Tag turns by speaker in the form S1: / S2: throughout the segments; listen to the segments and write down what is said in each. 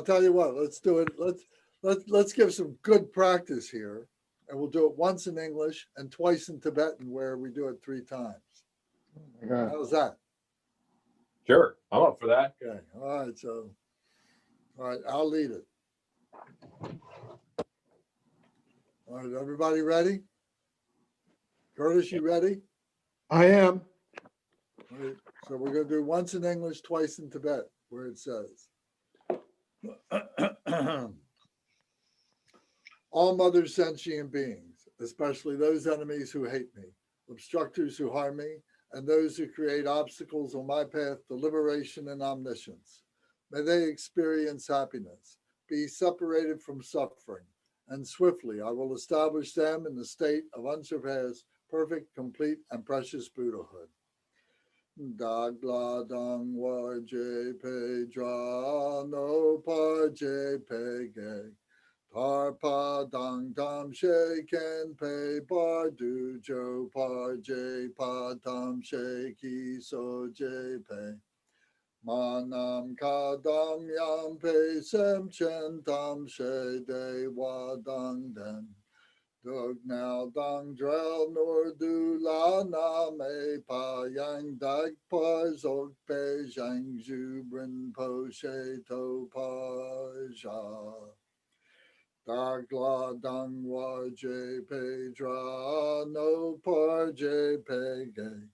S1: tell you what, let's do it. Let's give some good practice here. And we'll do it once in English and twice in Tibetan, where we do it 3 times.
S2: Okay.
S1: How's that?
S3: Sure, I'm up for that.
S1: Okay. All right, I'll lead it. All right, everybody ready? Curtis, you ready?
S2: I am.
S1: All right, so we're going to do once in English, twice in Tibet, where it says, all mother sentient beings, especially those enemies who hate me, obstructors who harm me, and those who create obstacles on my path to liberation and omniscience, may they experience happiness, be separated from suffering, and swiftly I will establish them in the state of unsurpassed, perfect, complete, and precious Buddhahood. Dagla dang war je pe dra no par je pe ge. Par pa dang tam she ken pe bar du jo par je pa tam she ki so je pe. Manam ka dam yam pe sem chen tam she de wa dang den. Dug now dang drel nor du la na me pa yang dag pa zog pe zhang zhu brin po she to pa ja. Dag la dang wa je pe dra no par je pe ge.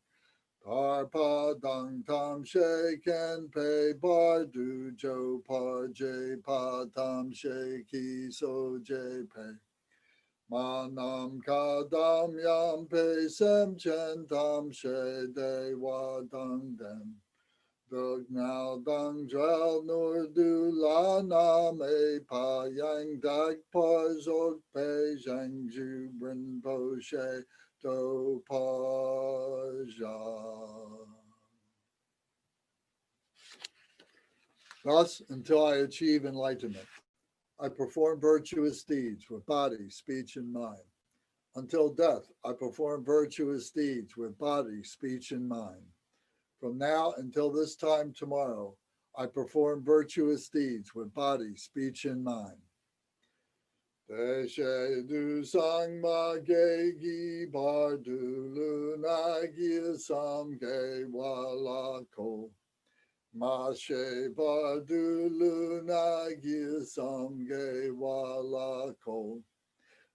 S1: Par pa dang tam she ken pe bar du jo par je pa tam she ki so je pe. Manam kadam yam pe sem chen tam she de wa dang den. Dug now dang drel nur du la na me pa yang dag pa zog pe zhang ju brin po she do pa ja. Thus, until I achieve enlightenment, I perform virtuous deeds with body, speech, and mind. Until death, I perform virtuous deeds with body, speech, and mind. From now until this time tomorrow, I perform virtuous deeds with body, speech, and mind. Deshe du sang ma ge gi bar du lu na gi sam ge wa la ko. Ma she bar du lu na gi sam ge wa la ko.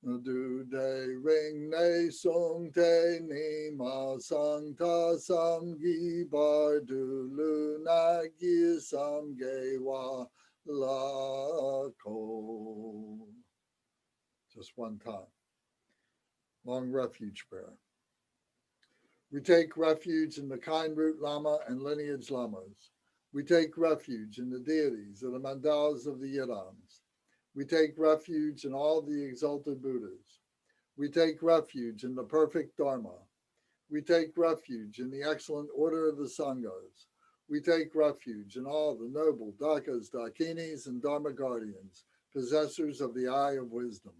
S1: Du de ring ne sung te ni ma sang ta sam gi bar du lu na gi sam ge wa la ko. Just one time. Long refuge prayer. We take refuge in the kind root Lama and lineage Lamas. We take refuge in the deities of the mandalas of the Yidams. We take refuge in all the exalted Buddhas. We take refuge in the perfect Dharma. We take refuge in the excellent order of the Sanghas. We take refuge in all the noble Dakas, Dakinis, and Dharma guardians, possessors of the eye of wisdom.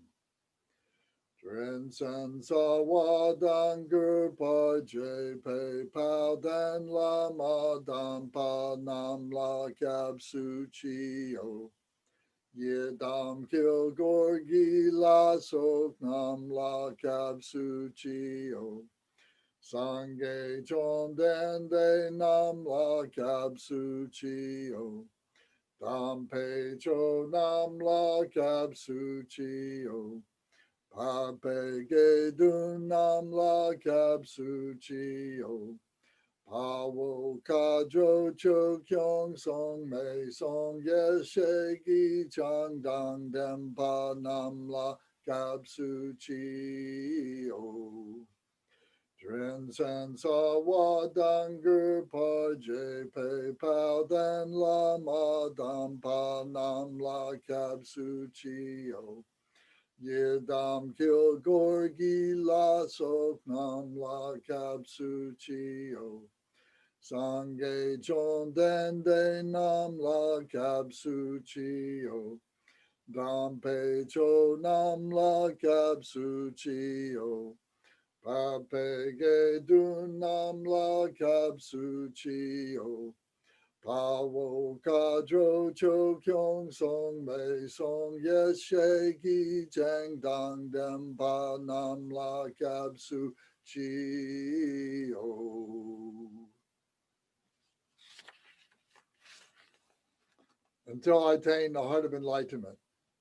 S1: Dren san sa wa dang gur pa je pe pao dan la ma dam pa nam la kab su chi o. Ye dam kil gor gi la sok nam la kab su chi o. Sangye chon den de nam la kab su chi o. Dam pe cho nam la kab su chi o. Pa pe ge dun nam la kab su chi o. Pa wo ka jo cho kyong song me song ye she gi chang dang dem pa nam la kab su chi o. Dren san sa wa dang gur pa je pe pao dan la ma dam pa nam la kab su chi o. Ye dam kil gor gi la sok nam la kab su chi o. Sangye chon den de nam la kab su chi o. Dam pe cho nam la kab su chi o. Pa pe ge dun nam la kab su chi o. Pawo kadro cho kyong song mei song yes sheki jang dang dem pa nam la kab su chi o. Until I attain the heart of enlightenment,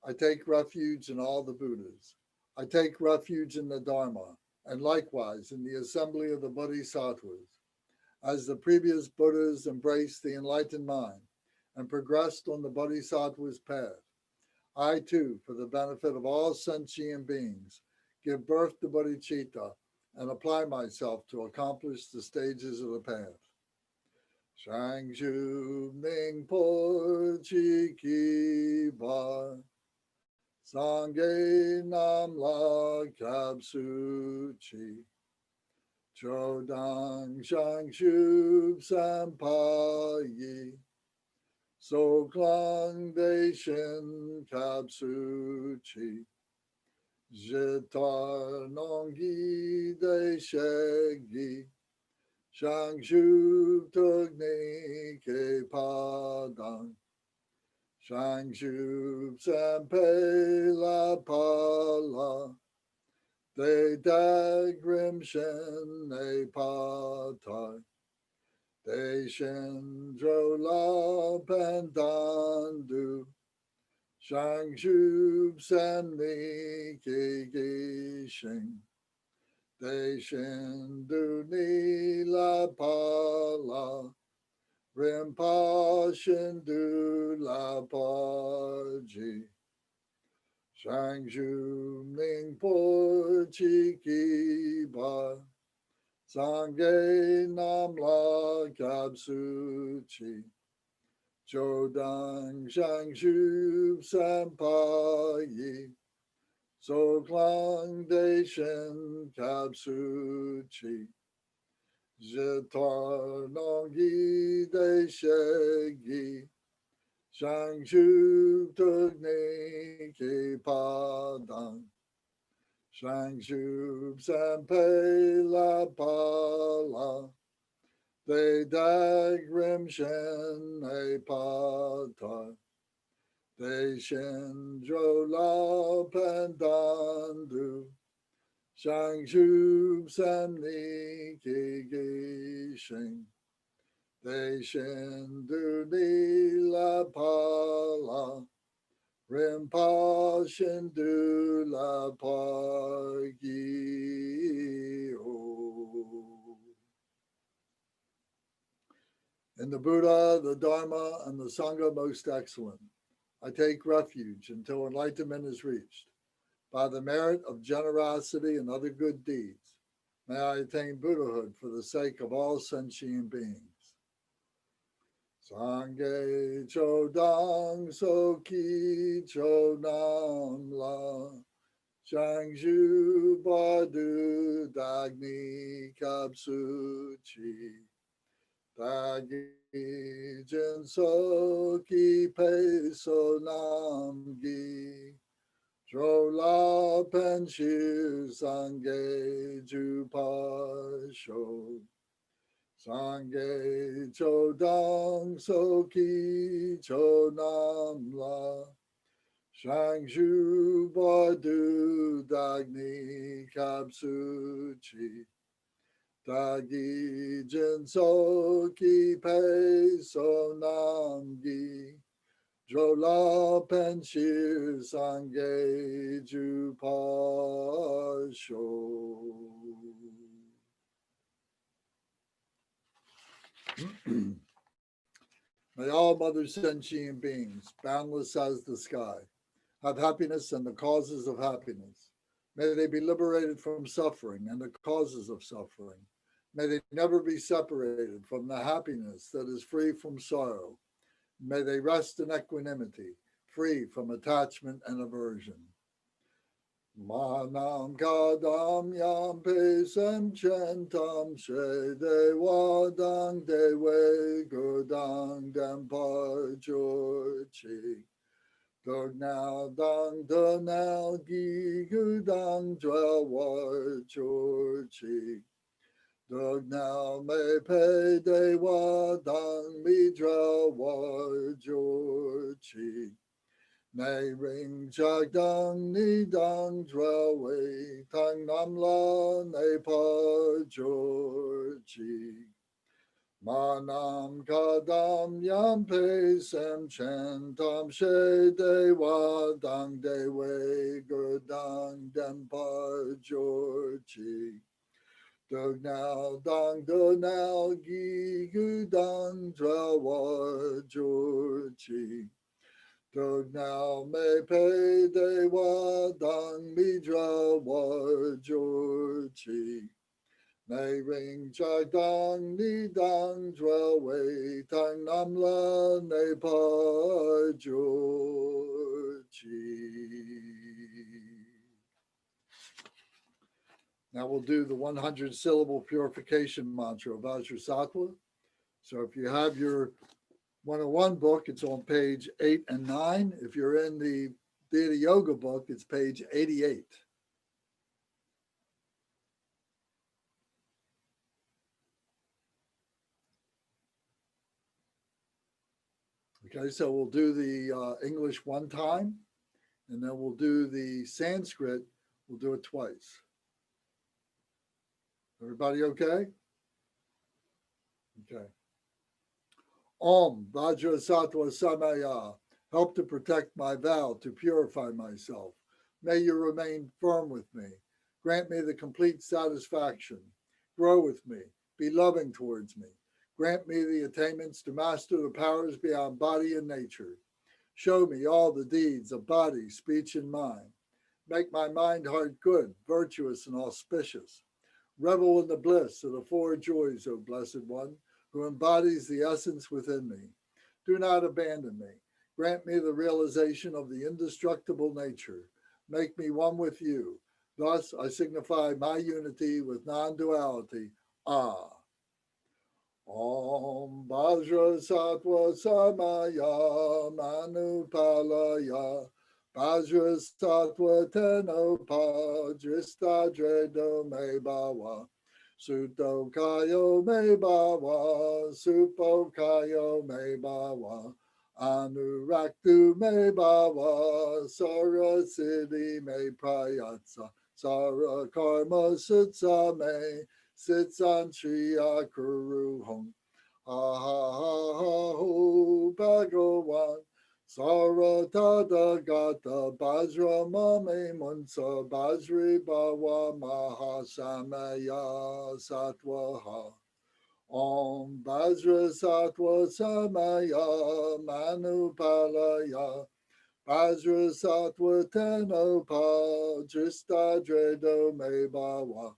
S1: I take refuge in all the Buddhas. I take refuge in the Dharma, and likewise in the assembly of the Bodhisattvas. As the previous Buddhas embraced the enlightened mind and progressed on the Bodhisattva's path, I too, for the benefit of all sentient beings, give birth to bodhicitta and apply myself to accomplish the stages of the path. Shang Shu Ning Po Chi Ki Ba Sangye Nam La Kab Su Chi Chodang Shang Shu Sampa Yi So Klang De Shin Kab Su Chi Jitar Nongi De Shegi Shang Shu Tugni Ke Padang Shang Shu Sampe La Pala De Dagrim Shen Ne Patai De Shen Dro La Pandandu Shang Shu Sam Ni Ki Gi Shing De Shen Du Ni La Pala Rinpa Shindu La Pa Ji Shang Shu Ning Po Chi Ki Ba Sangye Nam La Kab Su Chi Chodang Shang Shu Sampa Yi So Klang De Shen Kab Su Chi Jitar Nongi De Shegi Shang Shu Tugni Ki Padang Shang Shu Sampe La Pala De Dagrim Shen Ne Pata De Shen Dro La Pandandu Shang Shu Sam Ni Ki Gi Shing De Shen Du Ni La Pa Rinpa Shindu La Pa Gi O. In the Buddha, the Dharma, and the Sangha most excellent, I take refuge until enlightenment is reached. By the merit of generosity and other good deeds, may I attain Buddhahood for the sake of all sentient beings. Sangye Chodang Soki Chodam La Shang Shu Badu Dagni Kapsu Chi Dagi Jin Soki Peso Namgi Chola Penshu Sangye Jupa Sho Sangye Chodang Soki Chodam La Shang Shu Badu Dagni Kapsu Chi Dagi Jin Soki Pe So Namgi Jola Penshir Sangye Jupa Sho. May all mother sentient beings, boundless as the sky, have happiness and the causes of happiness. May they be liberated from suffering and the causes of suffering. May they never be separated from the happiness that is free from sorrow. May they rest in equanimity, free from attachment and aversion. Manam kadam yam pesem chantam she dewadang dewe godang dampar jorchi. Dog now dang do now gi gudang jawar jorchi. Dug now me pe de wa dang mi dra wa jor chi. Nay ring jag dang ni dang dra wei tang nam la ne pa jor chi. Manam kadam yam pe sem chen tam she de wa dang de wei gur dang dem pa jor chi. Dug now dang do now gi gu dang dra wa jor chi. Dug now me pe de wa dang mi dra wa jor chi. Nay ring jag dang ni dang dra wei tang nam la ne pa jor chi. Now we'll do the 100 syllable purification mantra of Vajrasattva. So if you have your 101 book, it's on page 8 and 9. If you're in the Deity Yoga book, it's page 88. Okay, so we'll do the English one time, and then we'll do the Sanskrit. We'll do it twice. Everybody okay? Okay. Om Vajrasattva Samaya. Help to protect my vow to purify myself. May you remain firm with me. Grant me the complete satisfaction. Grow with me. Be loving towards me. Grant me the attainments to master the powers beyond body and nature. Show me all the deeds of body, speech, and mind. Make my mind heart good, virtuous, and auspicious. Revel in the bliss of the four joys, O Blessed One, who embodies the essence within me. Do not abandon me. Grant me the realization of the indestructible nature. Make me one with you. Thus I signify my unity with non-duality. Ah. Om Vajrasattva Samaya Manupalaya Vajrasattva Tenopa Dristadredo Me Bhava Suto Kayo Me Bhava Supo Kayo Me Bhava Anuraktu Me Bhava Sara Siddhi Me Prayatsa Sara Karma Sutsa Me Sitsan Shriya Kuru Hong Ha ha ha ha ho Bhagawan Saratada Gata Bajra Mame Munsa Bajri Bawa Mahasamaya Satwaha Om Bajra Satwa Samaya Manupalaya Bajra Satwa Tenopa Dristadredo Me Bawa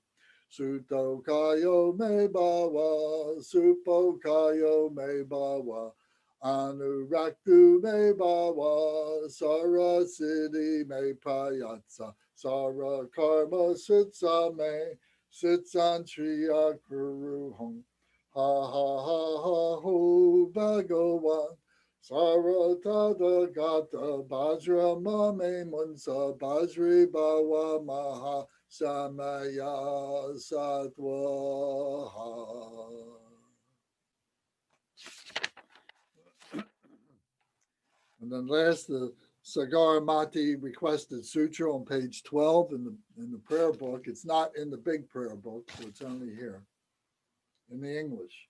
S1: Suto Kayo Me Bawa, Supo Kayo Me Bawa, Anuraktu Me Bawa, Sara Siddhi Me Prayatsa, Sara Karma Sitsa Me, Sitsan Shriya Kuru Hong, Ha Ha Ha Ha Ho Bhagawan, Saratada Gata Bajra Mame Munsa Bajri Bawa Maha Samaya Satwaha. And then last, the Sagaramati requested sutra on page 12 in the prayer book. It's not in the big prayer book, so it's only here in the English.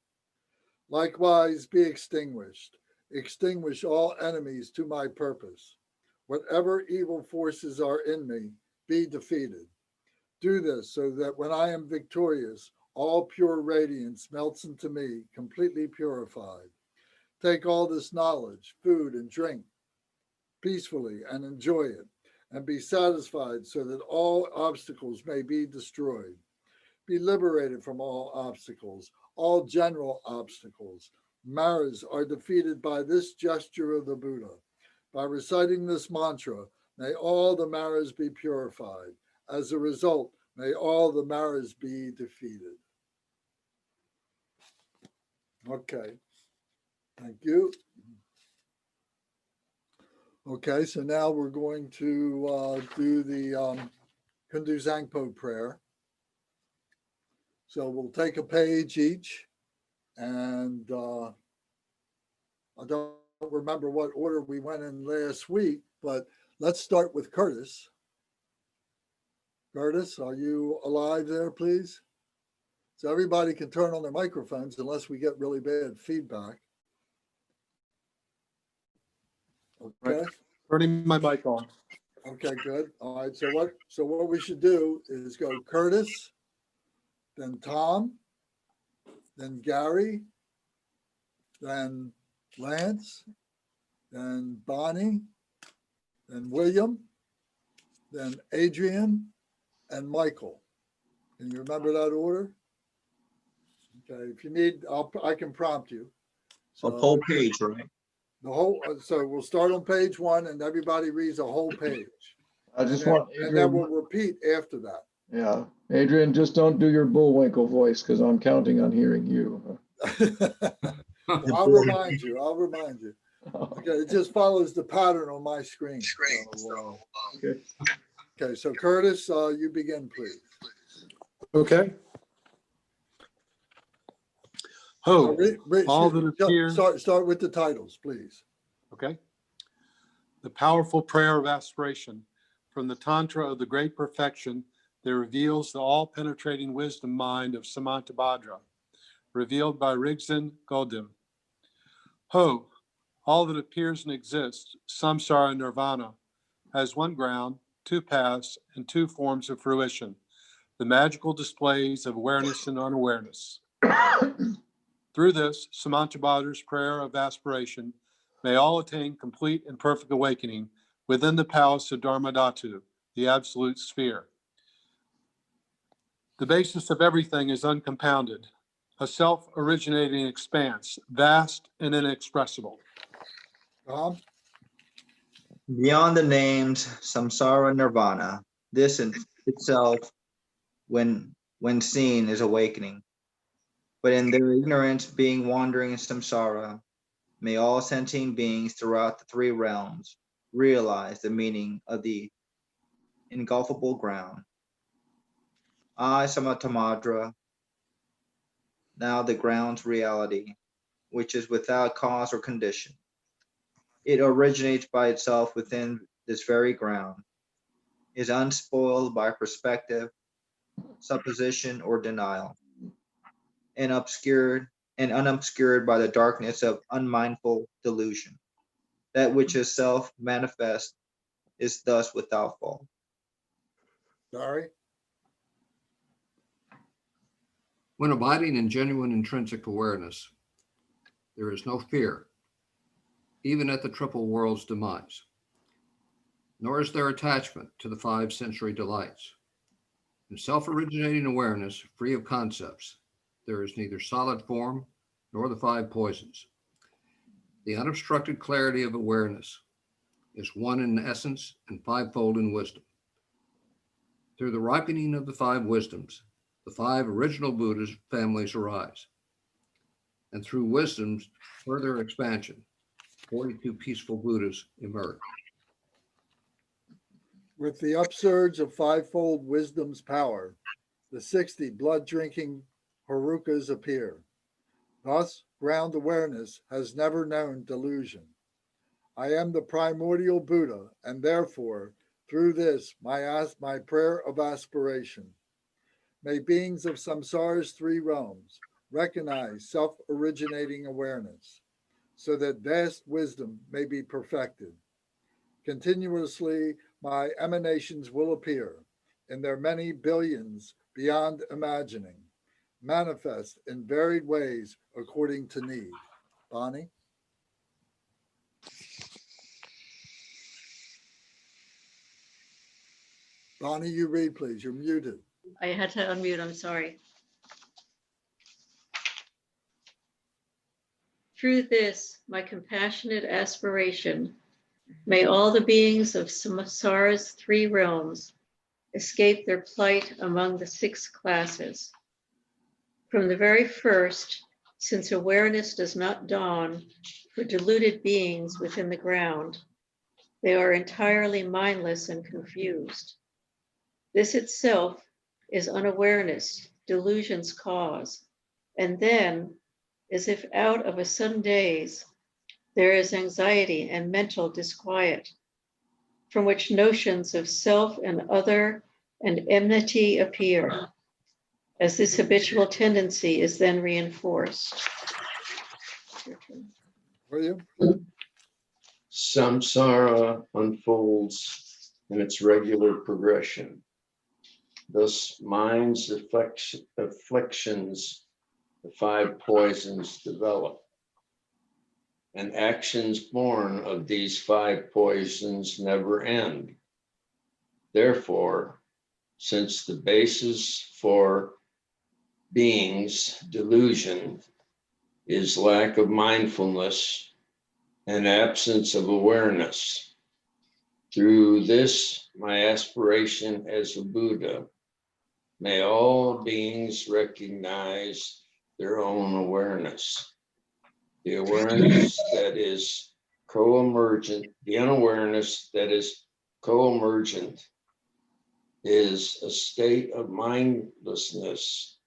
S1: Likewise, be extinguished. Extinguish all enemies to my purpose. Whatever evil forces are in me, be defeated. Do this so that when I am victorious, all pure radiance melts into me, completely purified. Take all this knowledge, food, and drink peacefully and enjoy it, and be satisfied so that all obstacles may be destroyed. Be liberated from all obstacles, all general obstacles. Maras are defeated by this gesture of the Buddha. By reciting this mantra, may all the Maras be purified. As a result, may all the Maras be defeated. Okay, thank you. Okay, so now we're going to do the Kuntuzangpo prayer. So we'll take a page each, and I don't remember what order we went in last week, but let's start with Curtis. Curtis, are you alive there, please? So everybody can turn on their microphones unless we get really bad feedback. Okay.
S2: Turning my mic on.
S1: Okay, good. All right. So what we should do is go Curtis, then Tom, then Gary, then Lance, then Bonnie, then William, then Adrian, and Michael. Can you remember that order? Okay. If you need, I can prompt you.
S4: A whole page, right?
S1: The whole. So we'll start on page 1, and everybody reads a whole page.
S2: I just
S1: and then,
S2: want
S1: and then
S2: Adrian,
S1: we'll repeat after that.
S2: yeah, Adrian, just don't do your Bullwinkle voice because I'm counting on hearing you.
S1: Well, I'll remind you. Okay, it just follows the pattern on my screen. So,
S2: Okay.
S1: okay, so Curtis, you begin, please.
S2: Okay.
S1: Now,
S2: All that appears.
S1: Start with the titles, please.
S2: Okay. The powerful prayer of aspiration from the Tantra of the Great Perfection that reveals the all-penetrating wisdom mind of Samantabhadra, revealed by Rigzin Godim. Ho, all that appears and exists, Samsara and Nirvana, has one ground, two paths, and two forms of fruition, the magical displays of awareness and unawareness. Through this, Samantabhadra's prayer of aspiration, may all attain complete and perfect awakening within the palace of Dharmadhatu, the absolute sphere. The basis of everything is uncompounded, a self-originating expanse, vast and inexpressible.
S1: Tom?
S4: Beyond the names Samsara Nirvana, this in itself, when seen, is awakening. But in their ignorance, being wandering in samsara, may all sentient beings throughout the 3 realms realize the meaning of the engulfable ground. I, Samantabhadra, now the ground's reality, which is without cause or condition. It originates by itself within this very ground, is unspoiled by perspective, supposition, or denial, and unobscured by the darkness of unmindful delusion. That which is self manifest is thus without fault.
S1: Sorry.
S5: When abiding in genuine intrinsic awareness, there is no fear, even at the triple world's demise, nor is there attachment to the 5 sensory delights. In self-originating awareness, free of concepts, there is neither solid form nor the 5 poisons. The unobstructed clarity of awareness is one in essence and 5-fold in wisdom. Through the ripening of the 5 wisdoms, the 5 original Buddhist families arise. And through wisdom's further expansion, 42 peaceful Buddhas emerge.
S1: With the upsurge of 5-fold wisdom's power, the 60 blood-drinking Harukas appear. Thus, ground awareness has never known delusion. I am the primordial Buddha, and therefore, through this, my prayer of aspiration. May beings of samsara's 3 realms recognize self-originating awareness, so that vast wisdom may be perfected. Continuously, my emanations will appear in their many billions beyond imagining, manifest in varied ways according to need. Bonnie? Bonnie, you read, please. You're muted.
S6: I had to unmute, I'm sorry. Through this, my compassionate aspiration, may all the beings of Samsara's 3 realms escape their plight among the 6 classes. From the very first, since awareness does not dawn for deluded beings within the ground, they are entirely mindless and confused. This itself is unawareness delusions cause. And then, as if out of a sudden daze, there is anxiety and mental disquiet, from which notions of self and other and enmity appear, as this habitual tendency is then reinforced.
S1: William?
S7: Samsara unfolds in its regular progression. Thus, mind's afflictions, the 5 poisons develop, and actions born of these 5 poisons never end. Therefore, since the basis for being's delusion is lack of mindfulness and absence of awareness, through this, my aspiration as a Buddha, may all beings recognize their own awareness. The awareness that is co-emergent, the unawareness that is co-emergent is a state of mindlessness,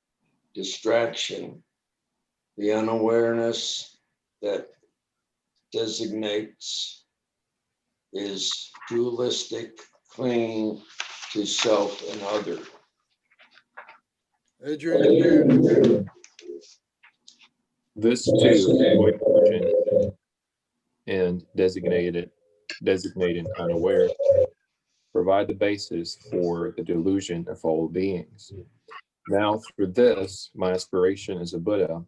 S7: distraction. The unawareness that designates is dualistic, clinging to self and other.
S1: Adrian?
S3: This too, co-emergent and designated unaware, provide the basis for the delusion of all beings. Now, through this, my aspiration as a Buddha,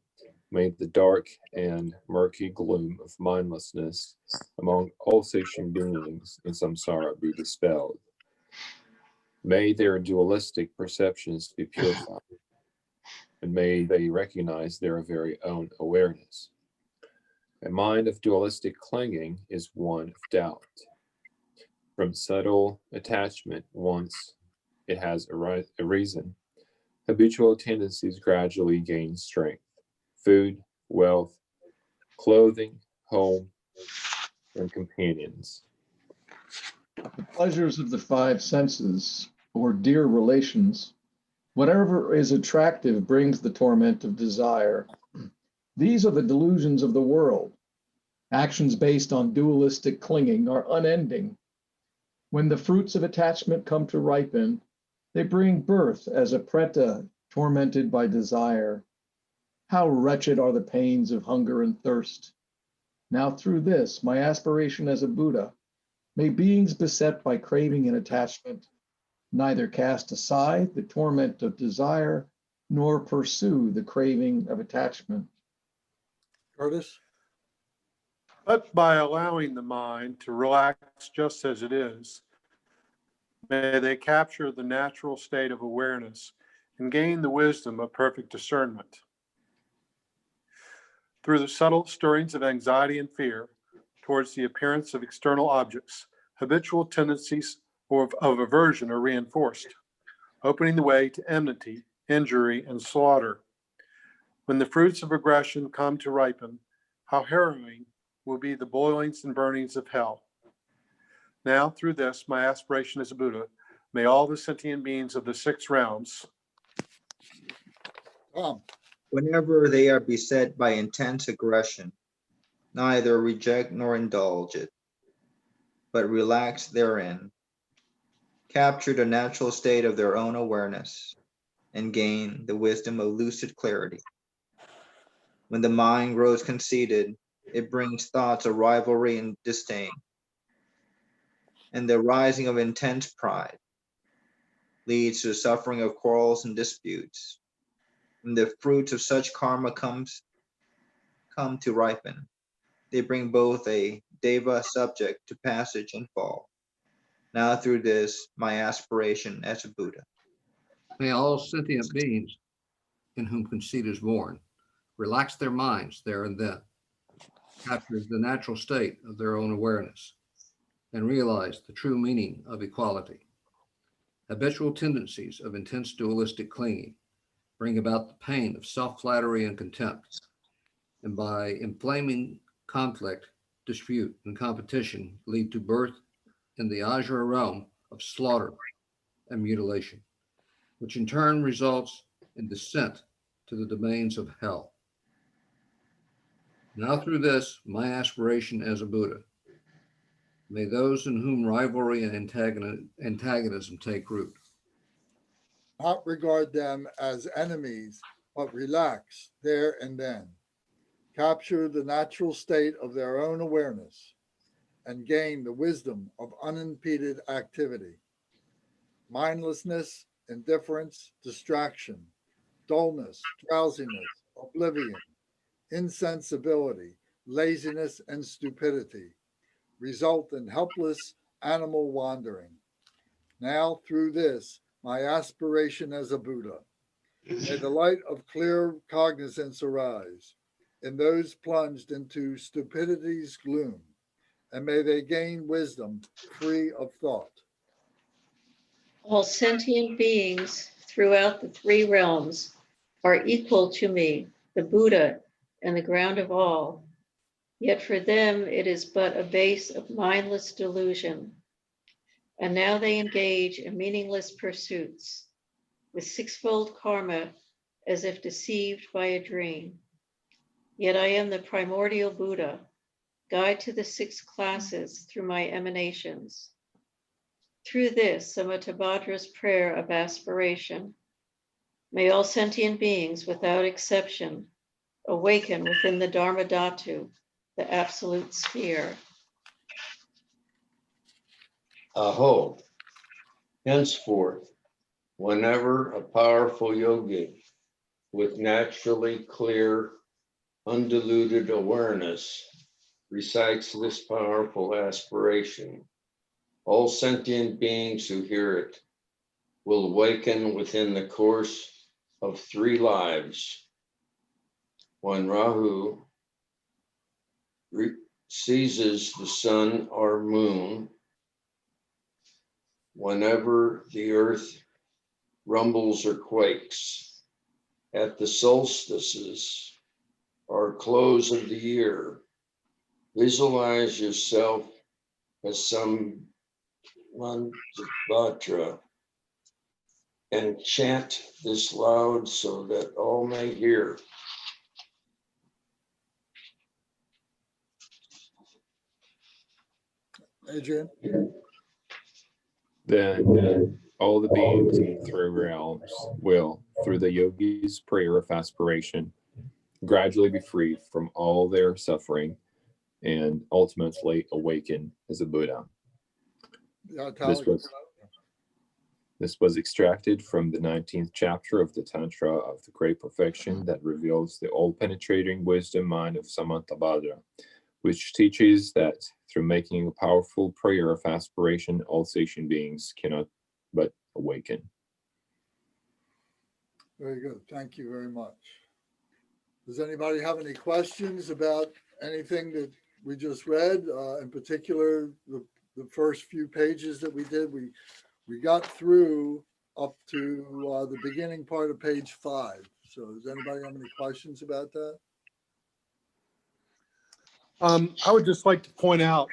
S3: may the dark and murky gloom of mindlessness among all sentient beings in samsara be dispelled. May their dualistic perceptions be purified, and may they recognize their very own awareness. A mind of dualistic clinging is one of doubt. From subtle attachment, once it has a reason, habitual tendencies gradually gain strength. Food, wealth, clothing, home, and companions.
S8: The pleasures of the 5 senses, or dear relations, whatever is attractive brings the torment of desire. These are the delusions of the world. Actions based on dualistic clinging are unending. When the fruits of attachment come to ripen, they bring birth as a preta tormented by desire. How wretched are the pains of hunger and thirst. Now through this, my aspiration as a Buddha, may beings beset by craving and attachment neither cast aside the torment of desire, nor pursue the craving of attachment.
S1: Curtis?
S2: But by allowing the mind to relax just as it is, may they capture the natural state of awareness and gain the wisdom of perfect discernment. Through the subtle stirrings of anxiety and fear towards the appearance of external objects, habitual tendencies of aversion are reinforced, opening the way to enmity, injury, and slaughter. When the fruits of aggression come to ripen, how harrowing will be the boilings and burnings of hell. Now, through this, my aspiration as a Buddha, may all the sentient beings of the 6 realms.
S1: Tom?
S4: Whenever they are beset by intense aggression, neither reject nor indulge it, but relax therein, capture the natural state of their own awareness, and gain the wisdom of lucid clarity. When the mind grows conceited, it brings thoughts of rivalry and disdain, and the rising of intense pride leads to the suffering of quarrels and disputes. When the fruits of such karma come to ripen, they bring both a deva subject to passage and fall. Now through this, my aspiration as a Buddha.
S5: May all sentient beings in whom conceit is born relax their minds there and then, capture the natural state of their own awareness, and realize the true meaning of equality. Habitual tendencies of intense dualistic clinging bring about the pain of self-flattery and contempt, and by inflaming conflict, dispute, and competition lead to birth in the azure realm of slaughter and mutilation, which in turn results and descent to the domains of hell. Now through this, my aspiration as a Buddha, may those in whom rivalry and antagonism take root.
S1: Not regard them as enemies, but relax there and then. Capture the natural state of their own awareness and gain the wisdom of unimpeded activity. Mindlessness, indifference, distraction, dullness, drowsiness, oblivion, insensibility, laziness, and stupidity result in helpless animal wandering. Now, through this, my aspiration as a Buddha, may the light of clear cognizance arise in those plunged into stupidity's gloom, and may they gain wisdom free of thought.
S6: All sentient beings throughout the three realms are equal to me, the Buddha and the ground of all. Yet for them it is but a base of mindless delusion. And now they engage in meaningless pursuits with sixfold karma as if deceived by a dream. Yet I am the primordial Buddha, guide to the six classes through my emanations. Through this, Samantabhadra's prayer of aspiration, may all sentient beings without exception awaken within the Dharma Dhatu, the absolute sphere.
S7: Aho, henceforth, whenever a powerful yogi with naturally clear, undiluted awareness recites this powerful aspiration, all sentient beings who hear it will awaken within the course of 3 lives. When Rahu seizes the sun or moon, whenever the earth rumbles or quakes, at the solstices or close of the year, visualize yourself as some mantra and chant this loud so that all may hear.
S1: Adrian?
S3: Then all the beings in the 3 realms will, through the yogi's prayer of aspiration, gradually be freed from all their suffering and ultimately awaken as a Buddha. This was extracted from the 19th chapter of the Tantra of the Great Perfection that reveals the all-penetrating wisdom mind of Samantabhadra, which teaches that through making a powerful prayer of aspiration, all sentient beings cannot but awaken.
S1: Very good. Thank you very much. Does anybody have any questions about anything that we just read? In particular, the first few pages that we did, we got through up to the beginning part of page 5. So does anybody have any questions about that?
S2: I would just like to point out,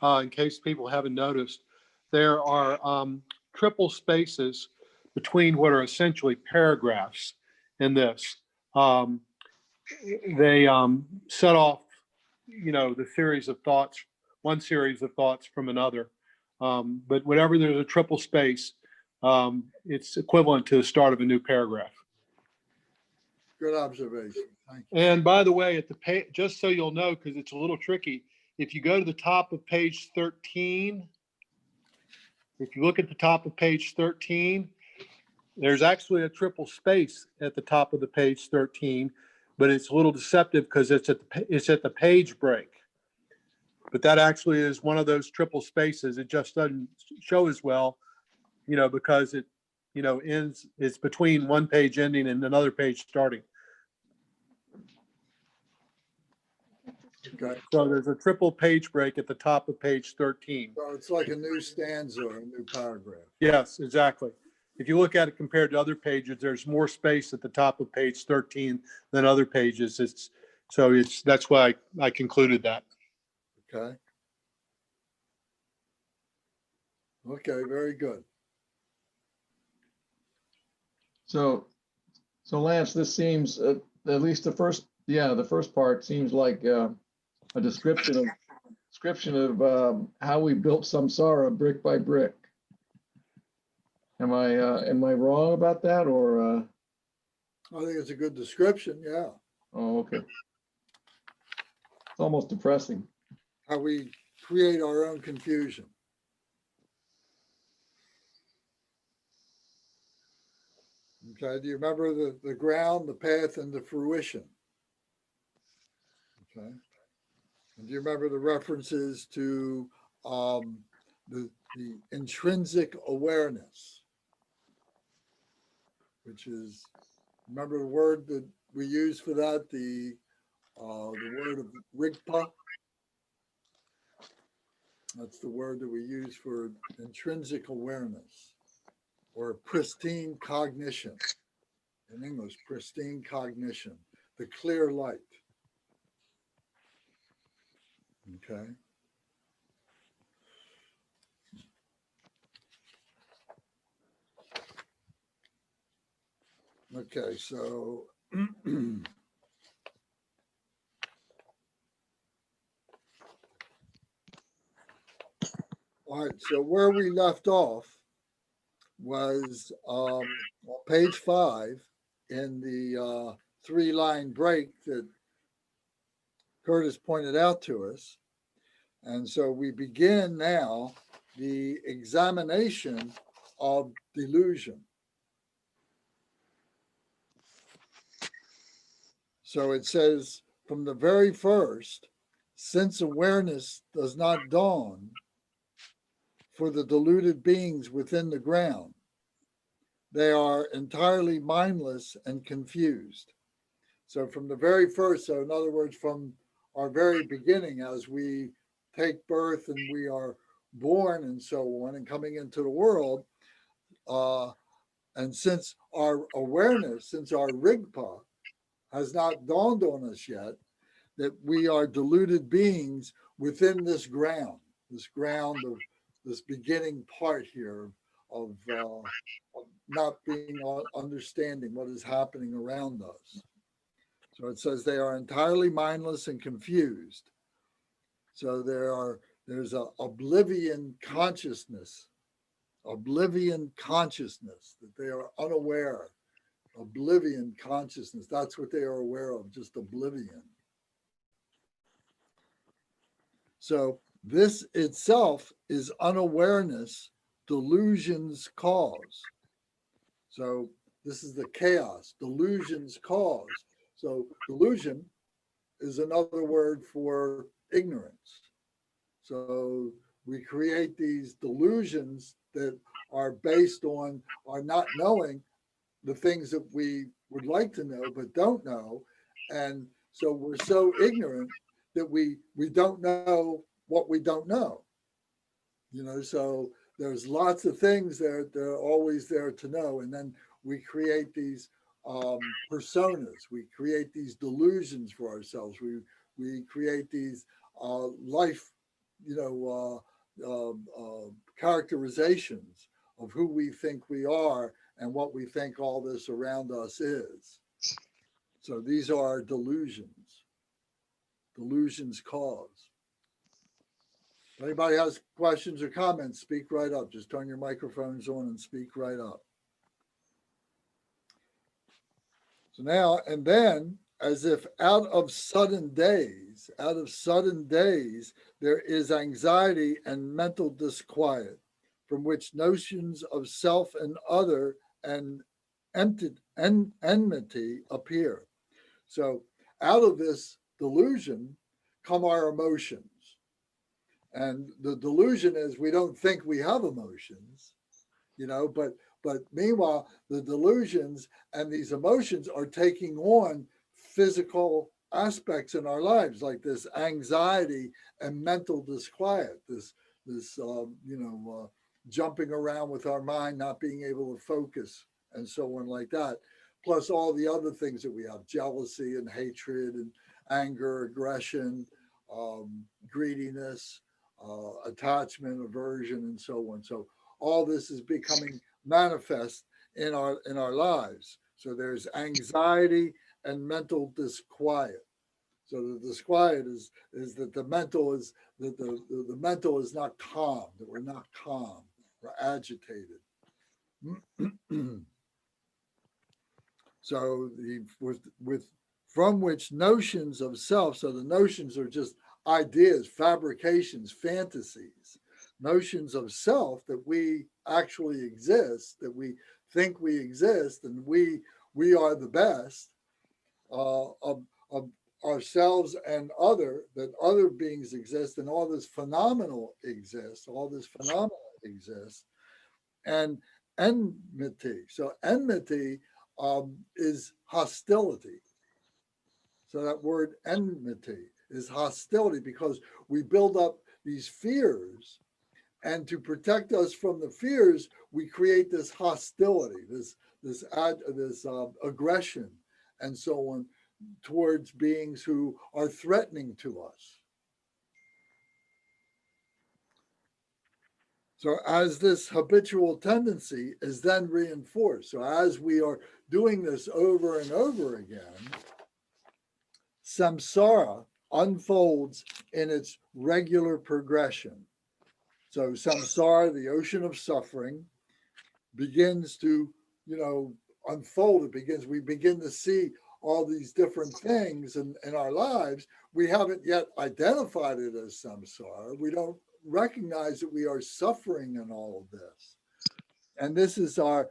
S2: in case people haven't noticed, there are triple spaces between what are essentially paragraphs in this. They set off, the series of thoughts, one series of thoughts from another. But whenever there's a triple space, it's equivalent to the start of a new paragraph.
S1: Good observation. Thank you.
S2: And by the way, at the page, just so you'll know, because it's a little tricky, if you go to the top of page 13, if you look at the top of page 13, there's actually a triple space at the top of the page 13, but it's a little deceptive because it's at the page break. But that actually is one of those triple spaces. It just doesn't show as well, because it, ends, it's between one page ending and another page starting.
S1: Okay.
S2: So there's a triple page break at the top of page 13.
S1: So it's like a new stanza or a new paragraph.
S2: Yes, exactly. If you look at it compared to other pages, there's more space at the top of page 13 than other pages. That's why I concluded that.
S1: Okay. Okay, very good.
S8: So So Lance, this seems, at least the first part seems like a description of how we built samsara brick by brick. Am I wrong about that, or?
S1: I think it's a good description, yeah.
S8: Oh, okay. It's almost depressing.
S1: How we create our own confusion. Okay, do you remember the ground, the path, and the fruition? Okay. And do you remember the references to the intrinsic awareness, which is, remember the word that we use for that, the word of rigpa? That's the word that we use for intrinsic awareness, or pristine cognition. In English, pristine cognition, the clear light. Okay. Okay, so all right, so where we left off was on page 5 in the 3-line break that Curtis pointed out to us. And so we begin now the examination of delusion. So it says from the very first, since awareness does not dawn for the deluded beings within the ground, they are entirely mindless and confused. So from the very first, so in other words, from our very beginning, as we take birth and we are born and so on and coming into the world, and since our awareness, since our rigpa has not dawned on us yet, that we are deluded beings within this ground of this beginning part here of not being understanding what is happening around us. So it says they are entirely mindless and confused. So there's a oblivion consciousness that they are unaware. Oblivion consciousness, that's what they are aware of, just oblivion. So this itself is unawareness, delusion's cause. So this is the chaos, delusion's cause. So delusion is another word for ignorance. So we create these delusions that are based on our not knowing the things that we would like to know but don't know. And so we're so ignorant that we don't know what we don't know. So there's lots of things that are always there to know. And then we create these personas. We create these delusions for ourselves. We create these life, characterizations of who we think we are and what we think all this around us is. So these are delusions. Delusions cause. If anybody has questions or comments, speak right up. Just turn your microphones on and speak right up. So now, and then, as if out of sudden days, there is anxiety and mental disquiet, from which notions of self and other and enmity appear. So out of this delusion come our emotions. And the delusion is we don't think we have emotions, but meanwhile, the delusions and these emotions are taking on physical aspects in our lives, like this anxiety and mental disquiet, this jumping around with our mind, not being able to focus, and so on like that. Plus all the other things that we have, jealousy and hatred and anger, aggression, greediness, attachment, aversion, and so on. So all this is becoming manifest in our lives. So there's anxiety and mental disquiet. So the disquiet is that the mental is that the mental is not calm, that we're not calm, we're agitated. So with from which notions of self, so the notions are just ideas, fabrications, fantasies, notions of self that we actually exist, that we think we exist, and we are the best of ourselves and that other beings exist, and all this phenomenal exists, and enmity. So enmity is hostility. So that word enmity is hostility, because we build up these fears, and to protect us from the fears, we create this hostility, this aggression, and so on, towards beings who are threatening to us. So as this habitual tendency is then reinforced, so as we are doing this over and over again, samsara unfolds in its regular progression. So samsara, the ocean of suffering, begins to, unfold. We begin to see all these different things in our lives. We haven't yet identified it as samsara. We don't recognize that we are suffering in all of this. And this is our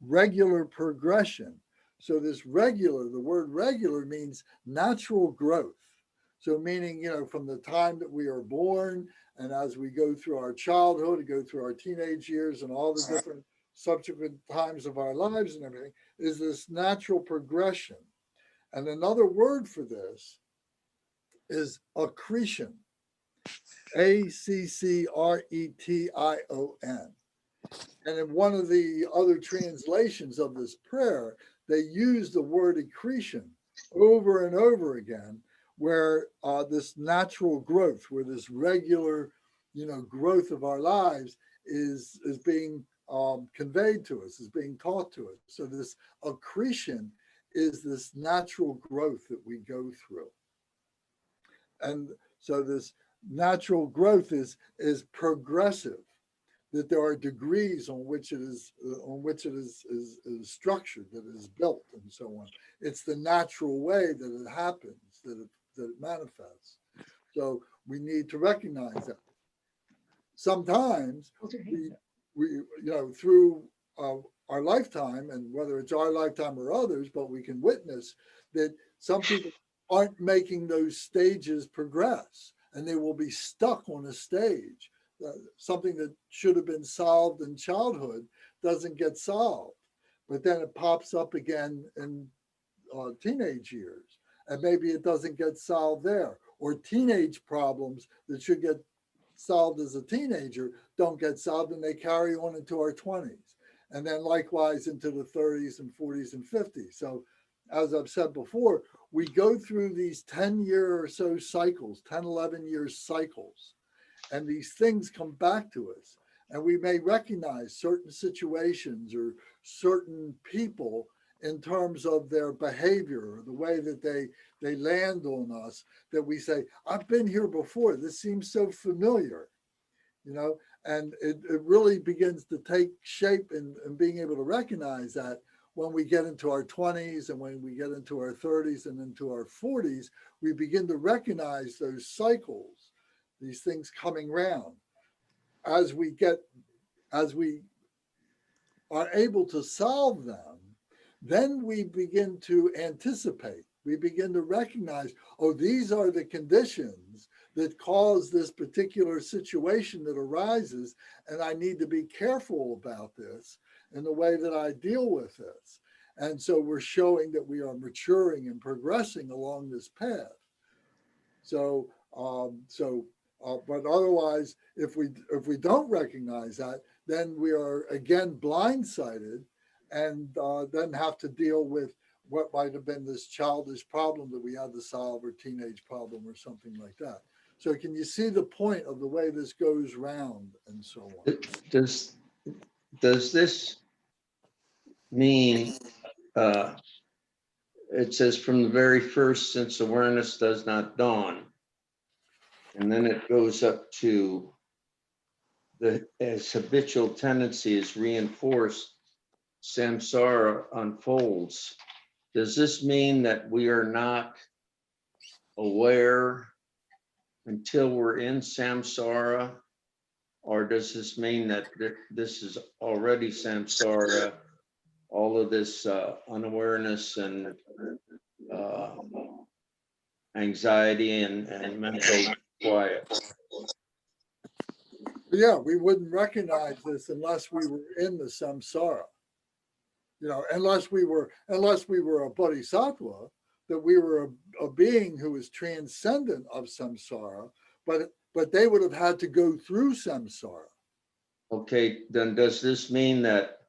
S1: regular progression. So this regular, the word regular means natural growth. So meaning, from the time that we are born, and as we go through our childhood, go through our teenage years, and all the different subsequent times of our lives and everything, is this natural progression. And another word for this is accretion. ACCRETION. And in one of the other translations of this prayer, they use the word accretion over and over again, where this natural growth, where this regular, growth of our lives is being conveyed to us, is being taught to us. So this accretion is this natural growth that we go through. And so this natural growth is progressive, that there are degrees on which it is structured, that it is built, and so on. It's the natural way that it happens, that it manifests. So we need to recognize that. Sometimes we through our lifetime, and whether it's our lifetime or others, but we can witness that some people aren't making those stages progress, and they will be stuck on a stage. Something that should have been solved in childhood doesn't get solved, but then it pops up again in teenage years, and maybe it doesn't get solved there, or teenage problems that should get solved as a teenager don't get solved, and they carry on into our 20s, and then likewise into the 30s and 40s and 50s. So as I've said before, we go through these 10-year or so cycles, 10, 11 years cycles, and these things come back to us, and we may recognize certain situations or certain people in terms of their behavior or the way that they land on us, that we say, I've been here before. This seems so familiar, and it really begins to take shape in being able to recognize that when we get into our 20s and when we get into our 30s and into our 40s, we begin to recognize those cycles, these things coming round. As we are able to solve them, then we begin to anticipate. We begin to recognize, these are the conditions that cause this particular situation that arises, and I need to be careful about this in the way that I deal with this. And so we're showing that we are maturing and progressing along this path. So, but otherwise, if we don't recognize that, then we are again blindsided, and then have to deal with what might have been this childish problem that we had to solve, or teenage problem, or something like that. So can you see the point of the way this goes round and so on?
S7: Does this mean it says from the very first, since awareness does not dawn. And then it goes up to as habitual tendency is reinforced, samsara unfolds. Does this mean that we are not aware until we're in samsara? Or does this mean that this is already samsara, all of this unawareness and anxiety and mental quiet?
S1: Yeah, we wouldn't recognize this unless we were in the samsara. You know, unless we were a bodhisattva, that we were a being who was transcendent of samsara, but they would have had to go through samsara.
S7: Okay, then does this mean that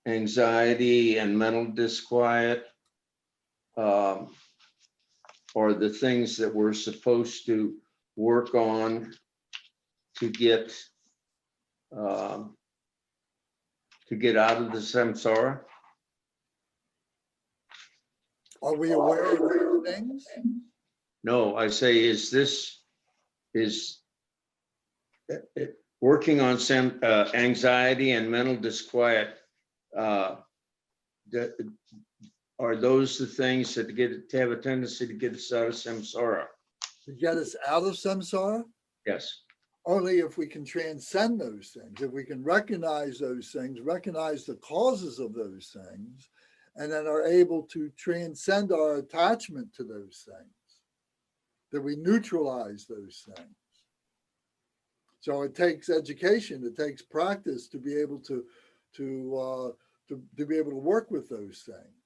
S7: anxiety and mental disquiet are the things that we're supposed to work on to get out of the samsara?
S1: Are we aware of these things?
S7: No, I say, is working on anxiety and mental disquiet, are those the things that have a tendency to get us out of samsara?
S1: To get us out of samsara?
S7: Yes.
S1: Only if we can transcend those things, if we can recognize those things, recognize the causes of those things, and then are able to transcend our attachment to those things, that we neutralize those things. So it takes education, it takes practice to be able to be able to work with those things.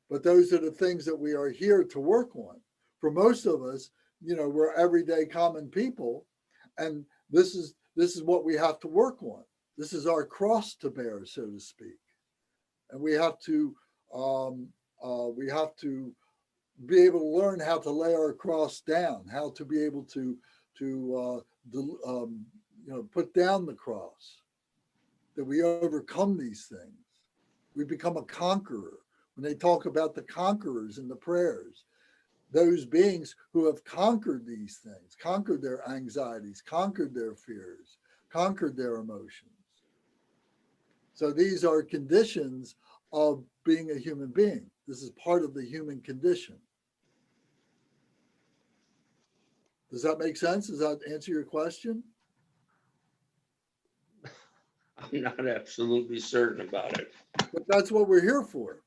S1: But those are the things that we are here to work on. For most of us, you know, we're everyday common people, and this is what we have to work on. This is our cross to bear, so to speak, and we have to be able to learn how to lay our cross down, how to be able to put down the cross, that we overcome these things. We become a conqueror. When they talk about the conquerors in the prayers, those beings who have conquered these things, conquered their anxieties, conquered their fears, conquered their emotions. So these are conditions of being a human being. This is part of the human condition. Does that make sense? Does that answer your question?
S7: I'm not absolutely certain about it.
S1: But that's what we're here for.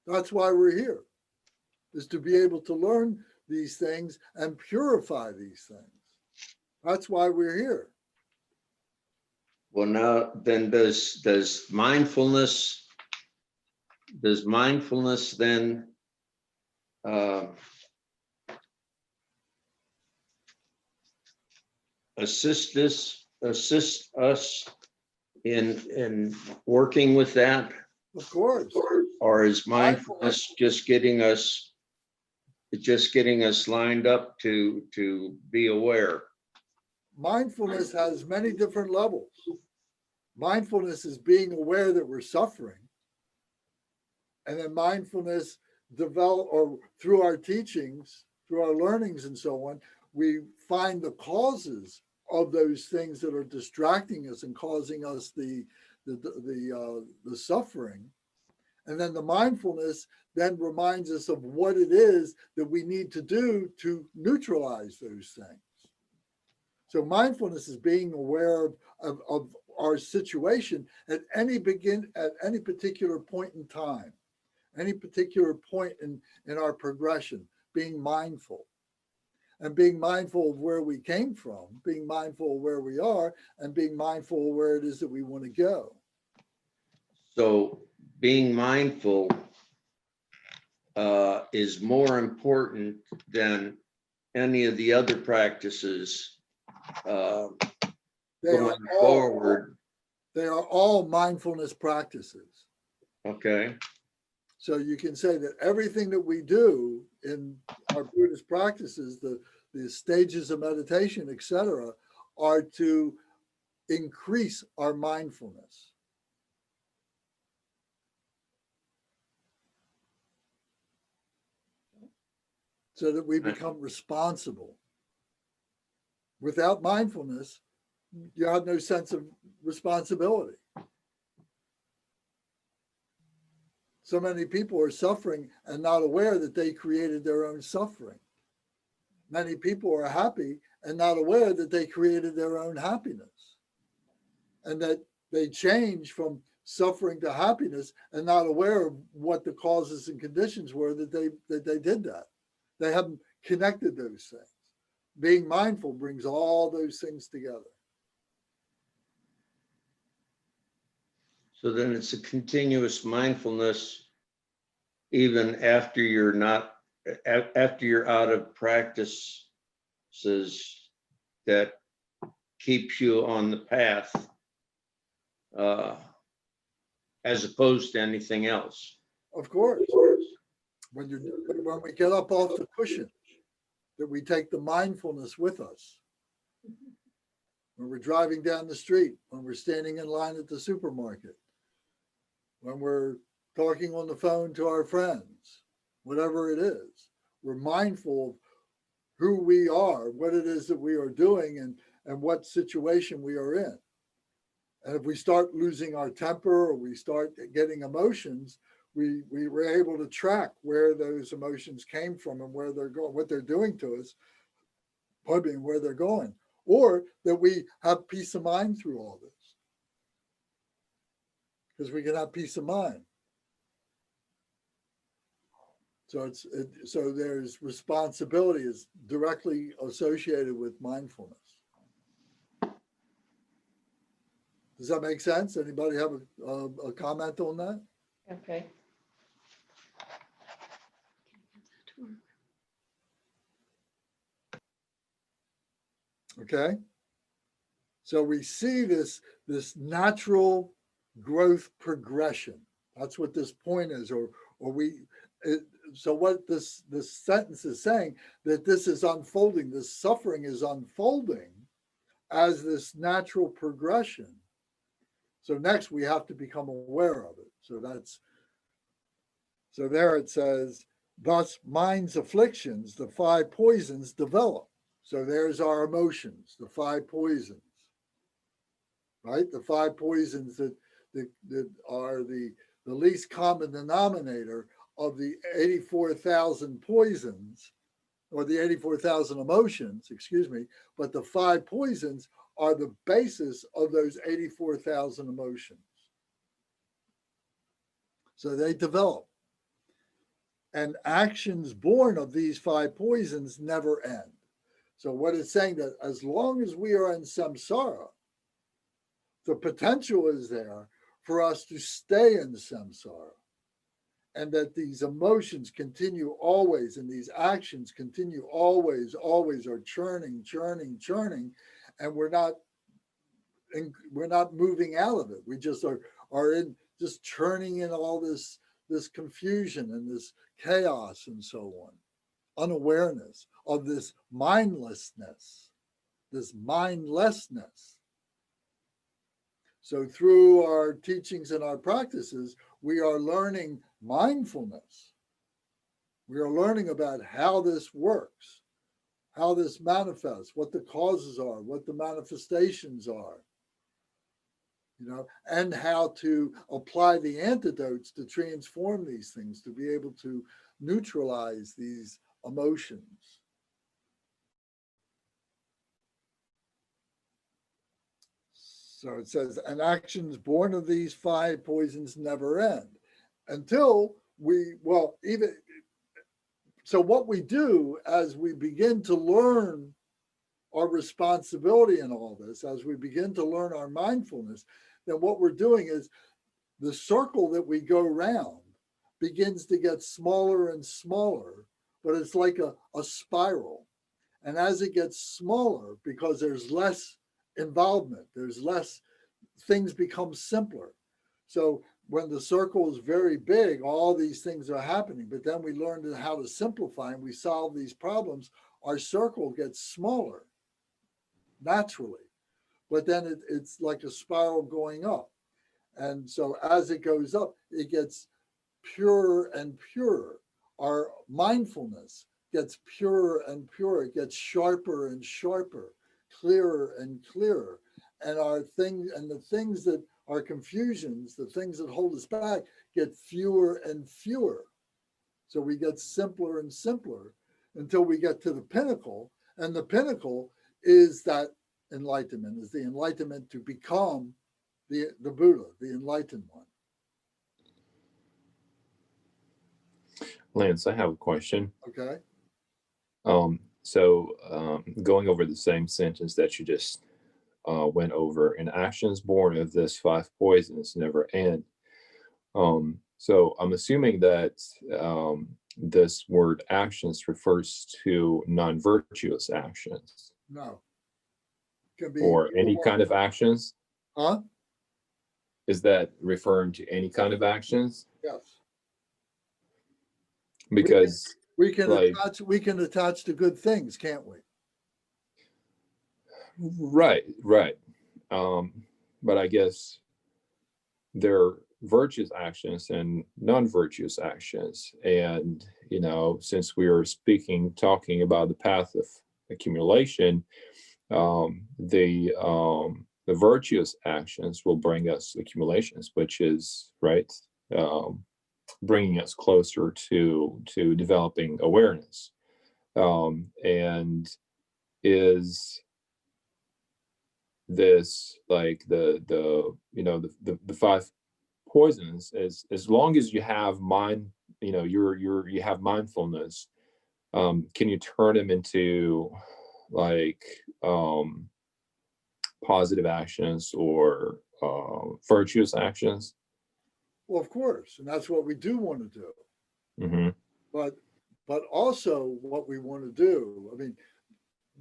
S1: That's why we're here, is to be able to learn these things and purify these things. That's why we're here.
S7: Well, now then, does mindfulness then assist us in working with that?
S1: Of course.
S7: Or is mindfulness just getting us lined up to be aware?
S1: Mindfulness has many different levels. Mindfulness is being aware that we're suffering. And then mindfulness through our teachings, through our learnings and so on, we find the causes of those things that are distracting us and causing us the suffering. And then the mindfulness then reminds us of what it is that we need to do to neutralize those things. So mindfulness is being aware of our situation at any particular point in time, any particular point in our progression, being mindful. And being mindful of where we came from, being mindful of where we are, and being mindful of where it is that we want to go.
S7: So being mindful is more important than any of the other practices going forward.
S1: They are all mindfulness practices.
S7: Okay.
S1: So you can say that everything that we do in our Buddhist practices, the stages of meditation, etc., are to increase our mindfulness. so that we become responsible. Without mindfulness, you have no sense of responsibility. So many people are suffering and not aware that they created their own suffering. Many people are happy and not aware that they created their own happiness, and that they change from suffering to happiness and not aware of what the causes and conditions were that they did that. They haven't connected those things. Being mindful brings all those things together.
S7: So then it's a continuous mindfulness, even after you're not, after you're out of practices that keeps you on the path, as opposed to anything else.
S1: Of course, when we get up off the cushion, that we take the mindfulness with us. When we're driving down the street, when we're standing in line at the supermarket, when we're talking on the phone to our friends, whatever it is, we're mindful of who we are, what it is that we are doing, and what situation we are in. And if we start losing our temper or we start getting emotions, we were able to track where those emotions came from and where they're going, what they're doing to us, probably where they're going, or that we have peace of mind through all this. Because we can have peace of mind. So so there's responsibility is directly associated with mindfulness. Does that make sense? Anybody have a comment on that?
S6: Okay.
S1: Okay. So we see this natural growth progression. That's what this point is, so what this sentence is saying, that this is unfolding, this suffering is unfolding as this natural progression. So next we have to become aware of it. So there it says, thus mind's afflictions, the 5 poisons develop. So there's our emotions, the 5 poisons, right? The 5 poisons that are the least common denominator of the 84,000 poisons, or the 84,000 emotions, excuse me, but the 5 poisons are the basis of those 84,000 emotions. So they develop. And actions born of these 5 poisons never end. So what it's saying, that as long as we are in samsara, the potential is there for us to stay in samsara, and that these emotions continue always, and these actions continue always are churning, and we're not moving out of it. We just are in just churning in all this confusion and this chaos and so on, unawareness of this mindlessness. So through our teachings and our practices, we are learning mindfulness. We are learning about how this works, how this manifests, what the causes are, what the manifestations are, and how to apply the antidotes to transform these things, to be able to neutralize these emotions. So it says, and actions born of these 5 poisons never end until so what we do as we begin to learn our responsibility in all this, as we begin to learn our mindfulness, then what we're doing is the circle that we go round begins to get smaller and smaller, but it's like a spiral. And as it gets smaller, because there's less involvement, there's less, things become simpler. So when the circle is very big, all these things are happening, but then we learn how to simplify and we solve these problems, our circle gets smaller naturally, but then it's like a spiral going up. And so as it goes up, it gets purer and purer. Our mindfulness gets purer and purer. It gets sharper and sharper, clearer and clearer. And the things that are confusions, the things that hold us back, get fewer and fewer. So we get simpler and simpler until we get to the pinnacle. And the pinnacle is that enlightenment, is the enlightenment to become the Buddha, the enlightened one.
S3: Lance, I have a question.
S1: Okay.
S3: Going over the same sentence that you just went over, and actions born of this 5 poisons never end. So I'm assuming that this word actions refers to non-virtuous actions.
S1: No. Can be
S3: Or any kind of actions.
S1: Huh?
S3: Is that referring to any kind of actions?
S1: Yes.
S3: Because
S1: we can
S3: like,
S1: attach to good things, can't we?
S3: right. But I guess there are virtuous actions and non-virtuous actions. And, since we are talking about the path of accumulation, the virtuous actions will bring us accumulations, which is, right, bringing us closer to developing awareness. And is this like the 5 poisons, as long as you have mind, you have mindfulness, can you turn them into like positive actions or virtuous actions?
S1: Well, of course, and that's what we do want to do.
S3: Mm-hmm.
S1: But also what we want to do, I mean,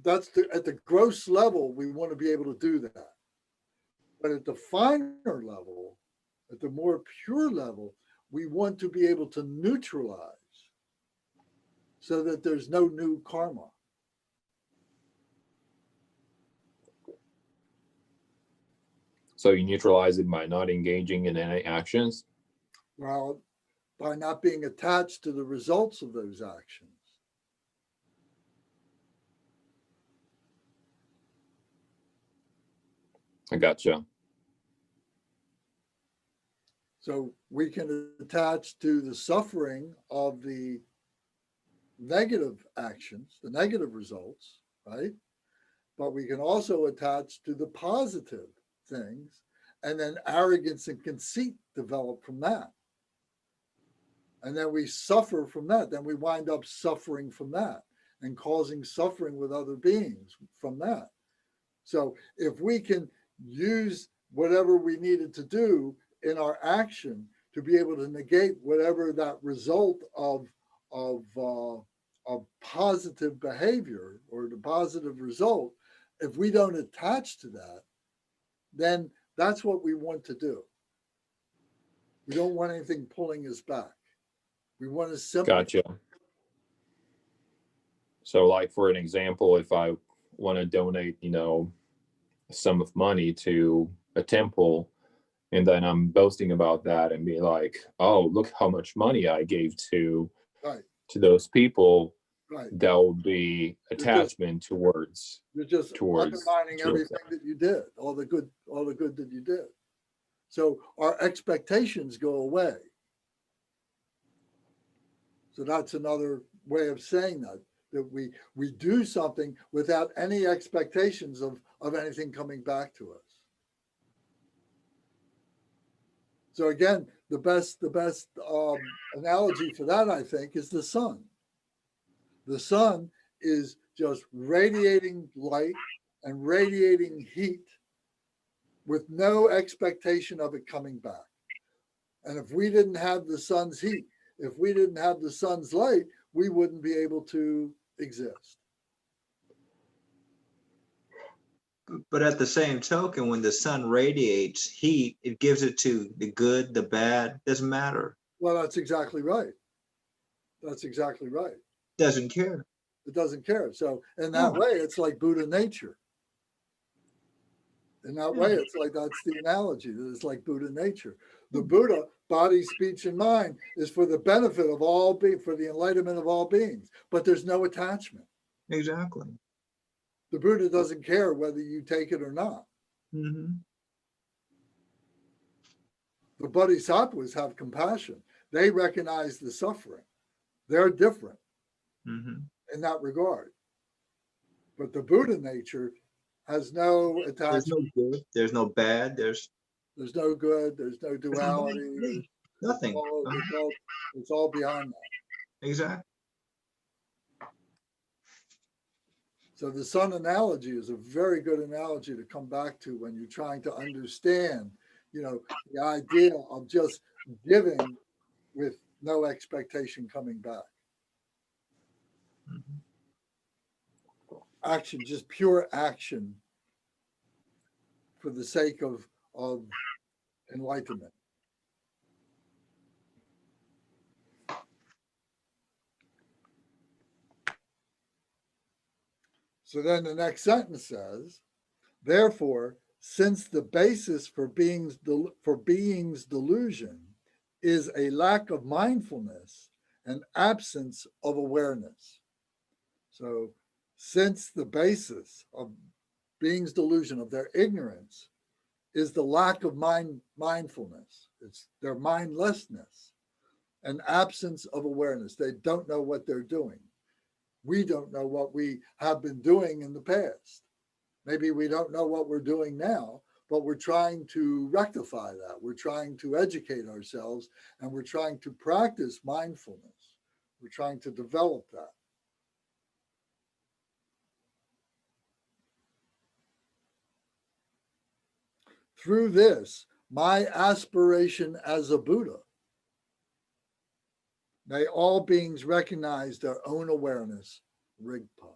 S1: that's at the gross level, we want to be able to do that. But at the finer level, at the more pure level, we want to be able to neutralize so that there's no new karma.
S3: So you neutralize it by not engaging in any actions?
S1: Well, by not being attached to the results of those actions.
S3: I gotcha.
S1: So we can attach to the suffering of the negative actions, the negative results, right? But we can also attach to the positive things, and then arrogance and conceit develop from that. And then we suffer from that. Then we wind up suffering from that and causing suffering with other beings from that. So if we can use whatever we needed to do in our action to be able to negate whatever that result of positive behavior or the positive result, if we don't attach to that, then that's what we want to do. We don't want anything pulling us back. We want to simplify.
S3: Gotcha. So like, for an example, if I want to donate, a sum of money to a temple, and then I'm boasting about that and be like, oh, look how much money I gave to those people.
S1: Right.
S3: That will be attachment towards.
S1: You're just undermining everything that you did, all the good that you did. So our expectations go away. So that's another way of saying that we do something without any expectations of anything coming back to us. So again, the best analogy for that, I think, is the sun. The sun is just radiating light and radiating heat with no expectation of it coming back. And if we didn't have the sun's heat, if we didn't have the sun's light, we wouldn't be able to exist.
S4: But at the same token, when the sun radiates heat, it gives it to the good, the bad, doesn't matter.
S1: Well, that's exactly right. That's exactly right.
S4: Doesn't care.
S1: It doesn't care. So in that way, it's like Buddha nature. In that way, it's like that's the analogy. That it's like Buddha nature. The Buddha, body, speech, and mind, is for the benefit of all for the enlightenment of all beings. But there's no attachment.
S4: Exactly.
S1: The Buddha doesn't care whether you take it or not.
S4: Mm-hmm.
S1: The Bodhisattvas have compassion. They recognize the suffering. They're different
S4: Mm-hmm.
S1: in that regard. But the Buddha nature has no
S4: There's
S1: attachment.
S4: no good. There's no bad. There's
S1: There's no good. There's no
S4: no
S1: duality.
S4: bad. Nothing.
S1: It's all beyond that.
S4: Exactly.
S1: So the sun analogy is a very good analogy to come back to when you're trying to understand, the idea of just giving with no expectation coming back.
S4: Mm-hmm.
S1: Action, just pure action for the sake of enlightenment. So then the next sentence says, therefore, since the basis for being's delusion is a lack of mindfulness and absence of awareness. So since the basis of being's delusion, of their ignorance, is the lack of mindfulness, it's their mindlessness and absence of awareness. They don't know what they're doing. We don't know what we have been doing in the past. Maybe we don't know what we're doing now, but we're trying to rectify that. We're trying to educate ourselves, and we're trying to practice mindfulness. We're trying to develop that. Through this, my aspiration as a Buddha, may all beings recognize their own awareness, Rigpa.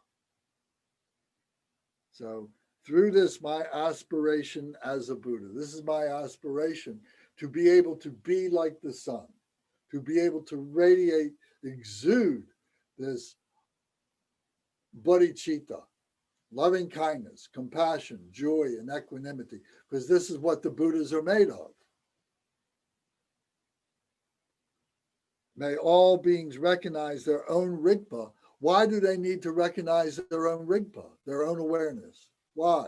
S1: So through this, my aspiration as a Buddha, this is my aspiration to be able to be like the sun, to be able to radiate, exude this bodhicitta, loving kindness, compassion, joy, and equanimity, because this is what the Buddhas are made of. May all beings recognize their own Rigpa. Why do they need to recognize their own Rigpa, their own awareness? Why?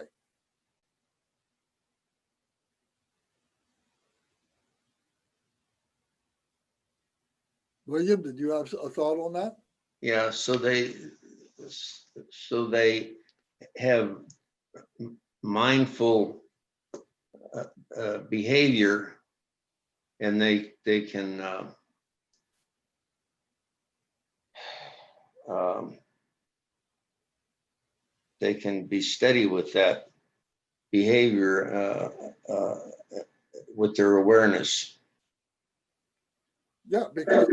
S1: William, did you have a thought on that?
S7: Yeah, so they have mindful behavior, and they can they can be steady with that behavior with their awareness.
S1: Yeah, because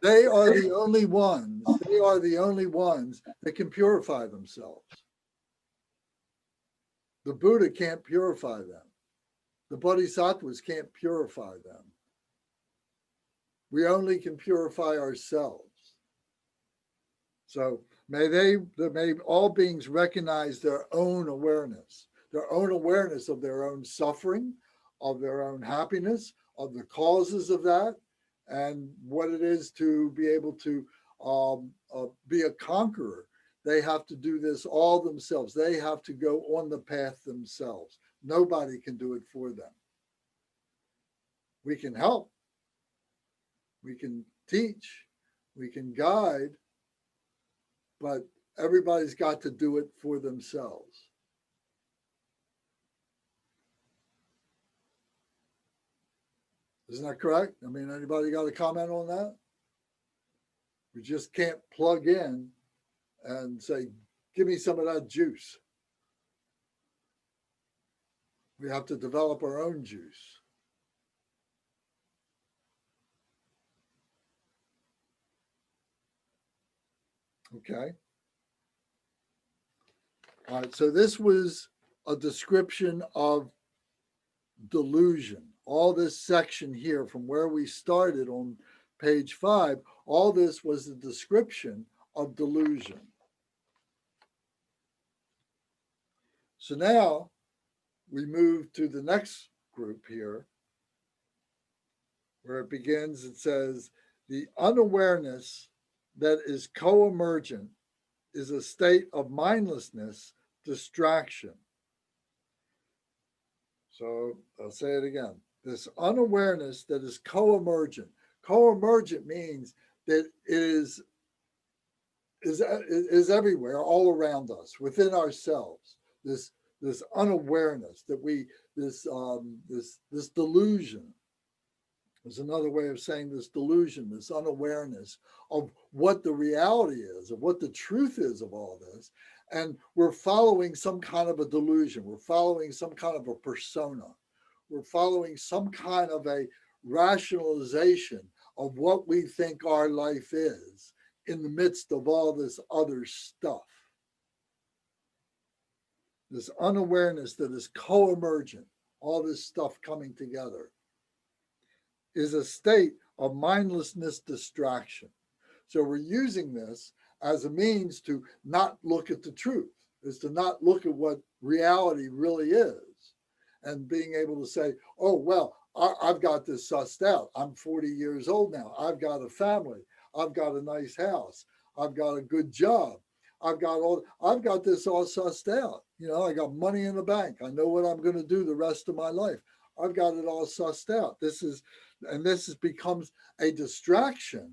S1: they are the only ones that can purify themselves. The Buddha can't purify them. The Bodhisattvas can't purify them. We only can purify ourselves. So may all beings recognize their own awareness of their own suffering, of their own happiness, of the causes of that, and what it is to be able to be a conqueror. They have to do this all themselves. They have to go on the path themselves. Nobody can do it for them. We can help. We can teach. We can guide. But everybody's got to do it for themselves. Isn't that correct? I mean, anybody got a comment on that? We just can't plug in and say, give me some of that juice. We have to develop our own juice. Okay. All right, so this was a description of delusion. All this section here from where we started on page 5, all this was a description of delusion. So now we move to the next group here, where it begins, it says, the unawareness that is co-emergent is a state of mindlessness, distraction. So I'll say it again. This unawareness that is co-emergent. Co-emergent means that it is everywhere, all around us, within ourselves. This unawareness that this delusion. There's another way of saying this delusion, this unawareness of what the reality is, of what the truth is of all this. And we're following some kind of a delusion. We're following some kind of a persona. We're following some kind of a rationalization of what we think our life is in the midst of all this other stuff. This unawareness that is co-emergent, all this stuff coming together, is a state of mindlessness, distraction. So we're using this as a means to not look at the truth, is to not look at what reality really is, and being able to say, oh, well, I've got this sussed out. I'm 40 years old now. I've got a family. I've got a nice house. I've got a good job. I've got this all sussed out. You know, I got money in the bank. I know what I'm going to do the rest of my life. I've got it all sussed out. This becomes a distraction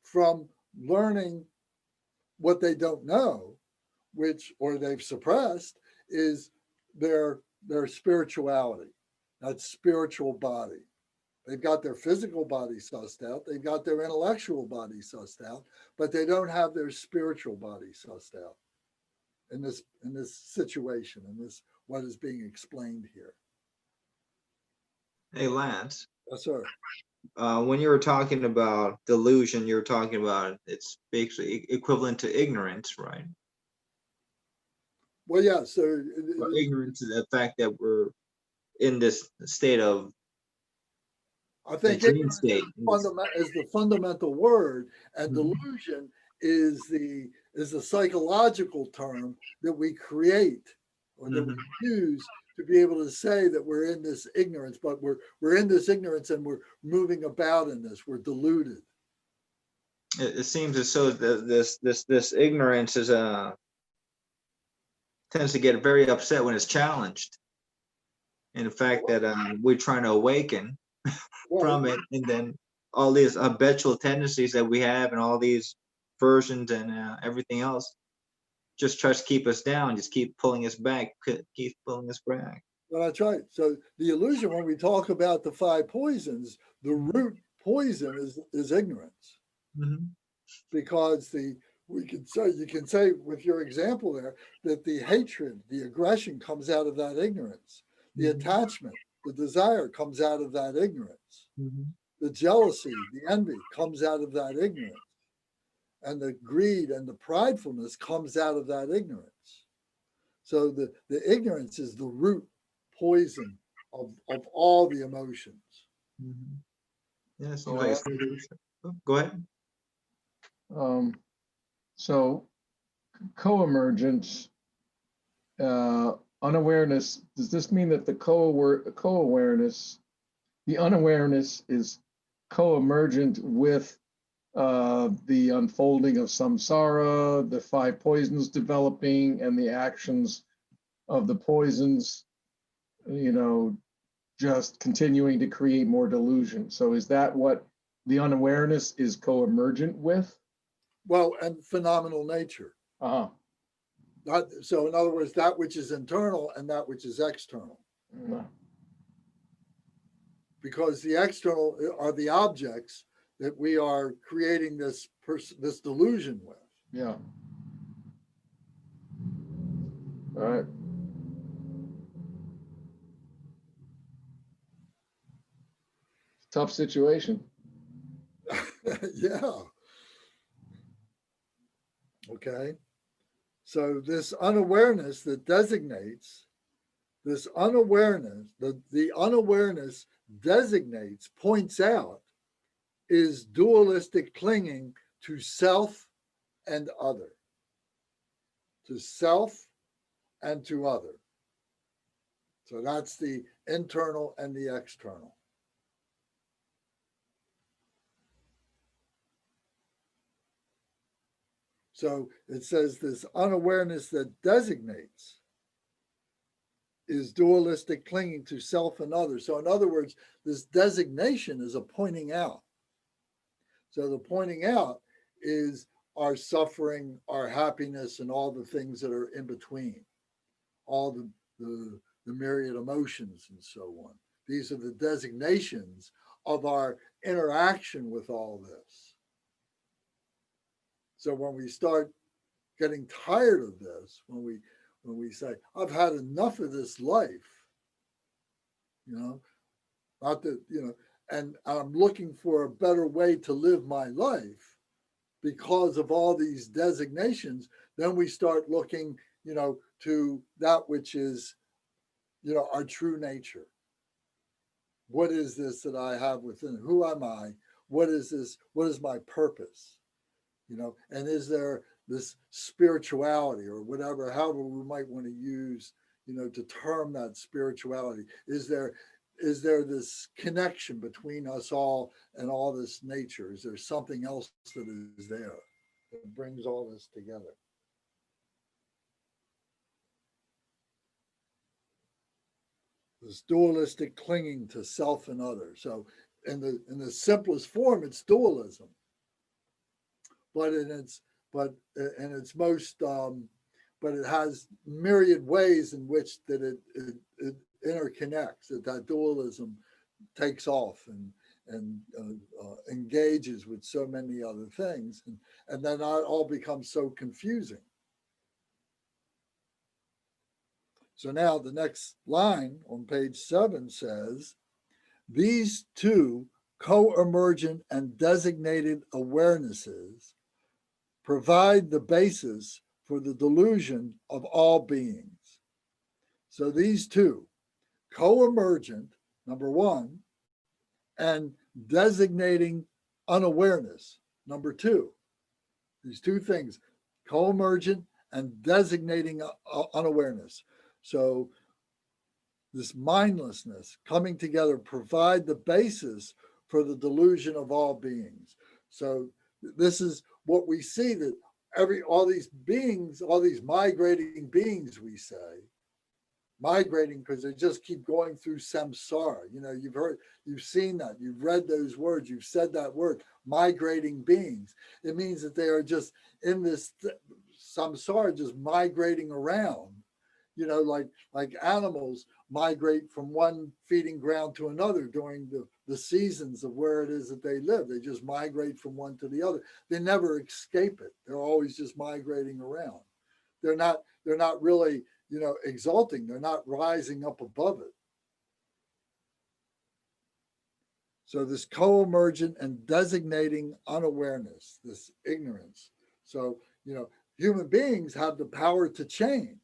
S1: from learning what they don't know, or they've suppressed, is their spirituality, that spiritual body. They've got their physical body sussed out. They've got their intellectual body sussed out, but they don't have their spiritual body sussed out in this situation, in this what is being explained here.
S4: Hey, Lance.
S1: Yes, sir.
S4: When you were talking about delusion, you were talking about it's basically equivalent to ignorance, right?
S1: Well, yeah. So
S4: ignorance is the fact that we're in this state of,
S1: I think
S4: dream state
S1: is the fundamental word, and delusion is the psychological term that we create or that we use to be able to say that we're in this ignorance, but we're in this ignorance and we're moving about in this. We're deluded.
S4: It seems as though this ignorance is tends to get very upset when it's challenged. And the fact that we're trying to awaken from it, and then all these habitual tendencies that we have, and all these versions and everything else, just tries to keep us down, just keep pulling us back, keep pulling us back.
S1: Well, that's right. So the illusion, when we talk about the 5 poisons, the root poison is ignorance, because you can say with your example there that the hatred, the aggression comes out of that ignorance. The attachment, the desire comes out of that ignorance. The jealousy, the envy comes out of that ignorance. And the greed and the pridefulness comes out of that ignorance. So the ignorance is the root poison of all the emotions.
S4: Yes. Go ahead.
S8: So co-emergence, unawareness, does this mean that the co-awareness, the unawareness is co-emergent with the unfolding of samsara, the 5 poisons developing, and the actions of the poisons, just continuing to create more delusion? So is that what the unawareness is co-emergent with?
S1: Well, and phenomenal nature. So in other words, that which is internal and that which is external. Because the external are the objects that we are creating this delusion with.
S8: Yeah. All right. Tough situation.
S1: Yeah. Okay. So this unawareness that designates, the unawareness designates, points out, is dualistic clinging to self and other. To self and to other. So that's the internal and the external. So it says this unawareness that designates is dualistic clinging to self and others. So in other words, this designation is a pointing out. So the pointing out is our suffering, our happiness, and all the things that are in between, all the myriad emotions and so on. These are the designations of our interaction with all this. So when we start getting tired of this, when we say, I've had enough of this life, not that, and I'm looking for a better way to live my life because of all these designations, then we start looking, to that which is, our true nature. What is this that I have within? Who am I? What is this? What is my purpose? And is there this spirituality or whatever, however we might want to use, to term that spirituality? Is there this connection between us all and all this nature? Is there something else that is there that brings all this together? This dualistic clinging to self and other. So in the simplest form, it's dualism. But in its most, but it has myriad ways in which that it interconnects. That dualism takes off and engages with so many other things, and then it all becomes so confusing. So now the next line on page 7 says, these two co-emergent and designated awarenesses provide the basis for the delusion of all beings. So these two, co-emergent, number 1, and designating unawareness, number 2. These two things, co-emergent and designating unawareness. So this mindlessness coming together provide the basis for the delusion of all beings. So this is what we see, that all these beings, all these migrating beings, we say, migrating because they just keep going through samsara. You've seen that, you've read those words, you've said that word, migrating beings. It means that they are just in this samsara, just migrating around, like animals migrate from one feeding ground to another during the seasons of where it is that they live. They just migrate from one to the other. They never escape it. They're always just migrating around. They're not really, exalting. They're not rising up above it. So this co-emergent and designating unawareness, this ignorance. So, human beings have the power to change.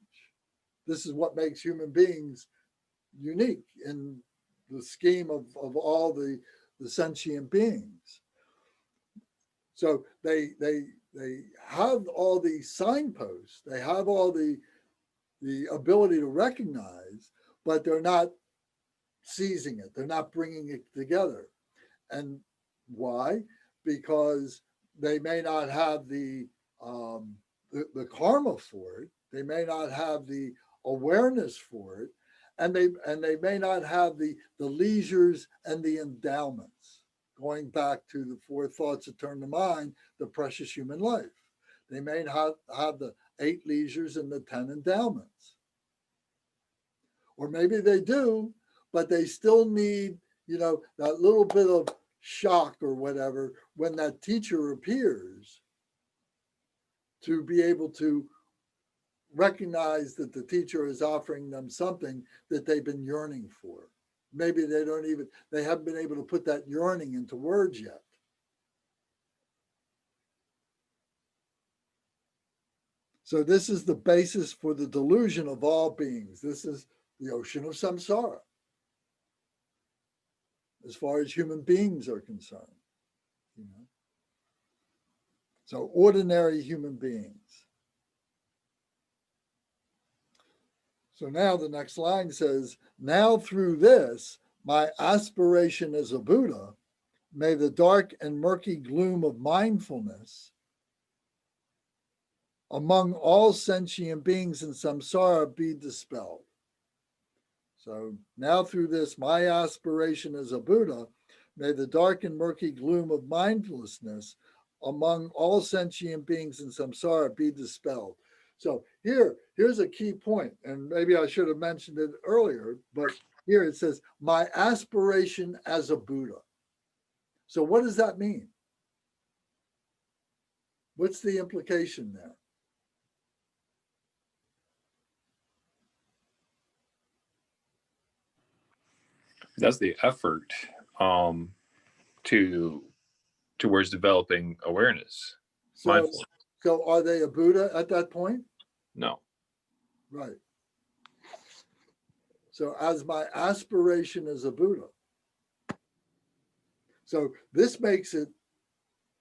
S1: This is what makes human beings unique in the scheme of all the sentient beings. So they have all these signposts, they have all the ability to recognize, but they're not seizing it, they're not bringing it together. And why? Because they may not have the karma for it, they may not have the awareness for it, and they may not have the leisures and the endowments. Going back to the 4 thoughts that turn the mind, the precious human life. They may not have the 8 leisures and the 10 endowments. Or maybe they do, but they still need, that little bit of shock or whatever when that teacher appears to be able to recognize that the teacher is offering them something that they've been yearning for. Maybe they haven't been able to put that yearning into words yet. So this is the basis for the delusion of all beings. This is the ocean of samsara, as far as human beings are concerned. So ordinary human beings. So now the next line says, now through this, my aspiration as a Buddha, may the dark and murky gloom of mindfulness among all sentient beings in samsara be dispelled. So now through this, my aspiration as a Buddha, may the dark and murky gloom of mindlessness among all sentient beings in samsara be dispelled. So here's a key point, and maybe I should have mentioned it earlier, but here it says, my aspiration as a Buddha. So what does that mean? What's the implication there?
S3: That's the effort towards developing awareness.
S1: So are they a Buddha at that point?
S3: No.
S1: Right. So as my aspiration as a Buddha. So this makes it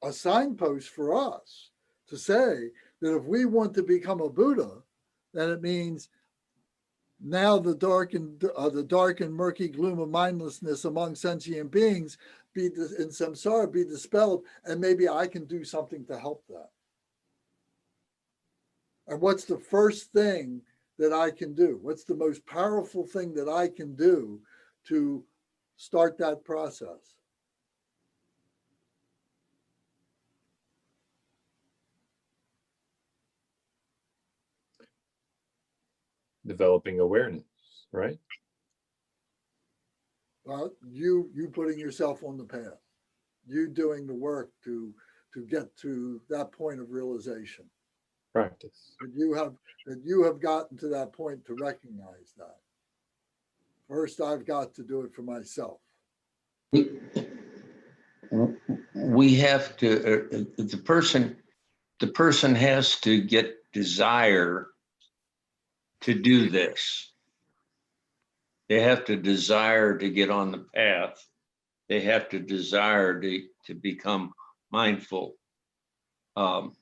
S1: a signpost for us to say that if we want to become a Buddha, then it means now the dark and murky gloom of mindlessness among sentient beings in samsara be dispelled, and maybe I can do something to help that. And what's the first thing that I can do? What's the most powerful thing that I can do to start that process?
S3: Developing awareness, right?
S1: Well, you putting yourself on the path, you doing the work to get to that point of realization.
S3: Practice.
S1: That you have gotten to that point to recognize that. First, I've got to do it for myself.
S7: We have to, the person has to get desire to do this. They have to desire to get on the path. They have to desire to become mindful. How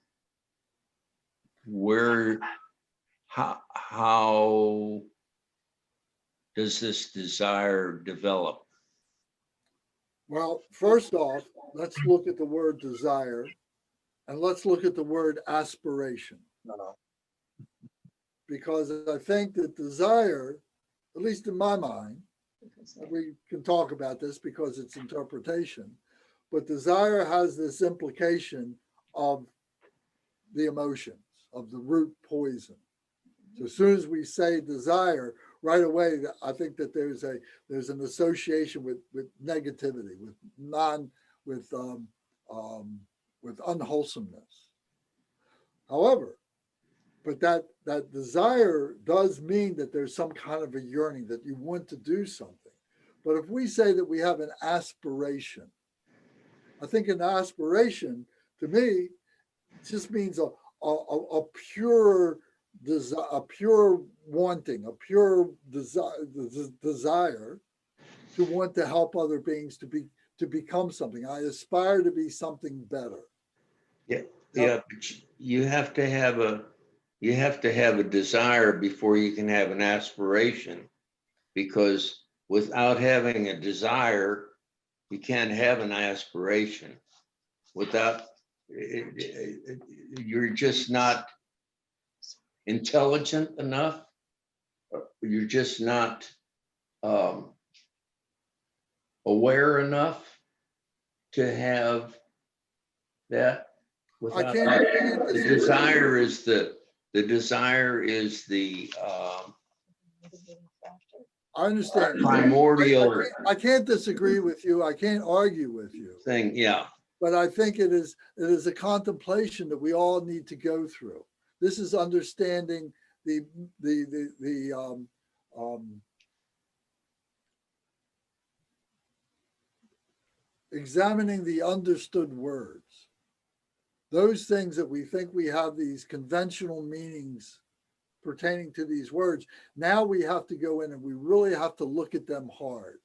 S7: does this desire develop?
S1: Well, first off, let's look at the word desire, and let's look at the word aspiration. Because I think that desire, at least in my mind, we can talk about this because it's interpretation, but desire has this implication of the emotions, of the root poison. So as soon as we say desire, right away, I think that there's an association with negativity, with unwholesomeness. However, but that desire does mean that there's some kind of a yearning, that you want to do something. But if we say that we have an aspiration, I think an aspiration, to me, just means a pure desire, a pure wanting, a pure desire to want to help other beings to become something. I aspire to be something better.
S7: Yeah, but you have to have a desire before you can have an aspiration, because without having a desire, you can't have an aspiration. Without, you're just not intelligent enough. You're just not aware enough to have that. Without that. The desire is the
S1: I understand.
S7: primordial
S1: I can't disagree with you. I can't argue with you.
S7: thing. Yeah.
S1: But I think it is a contemplation that we all need to go through. This is understanding the examining the understood words. Those things that we think we have these conventional meanings pertaining to these words, now we have to go in and we really have to look at them hard.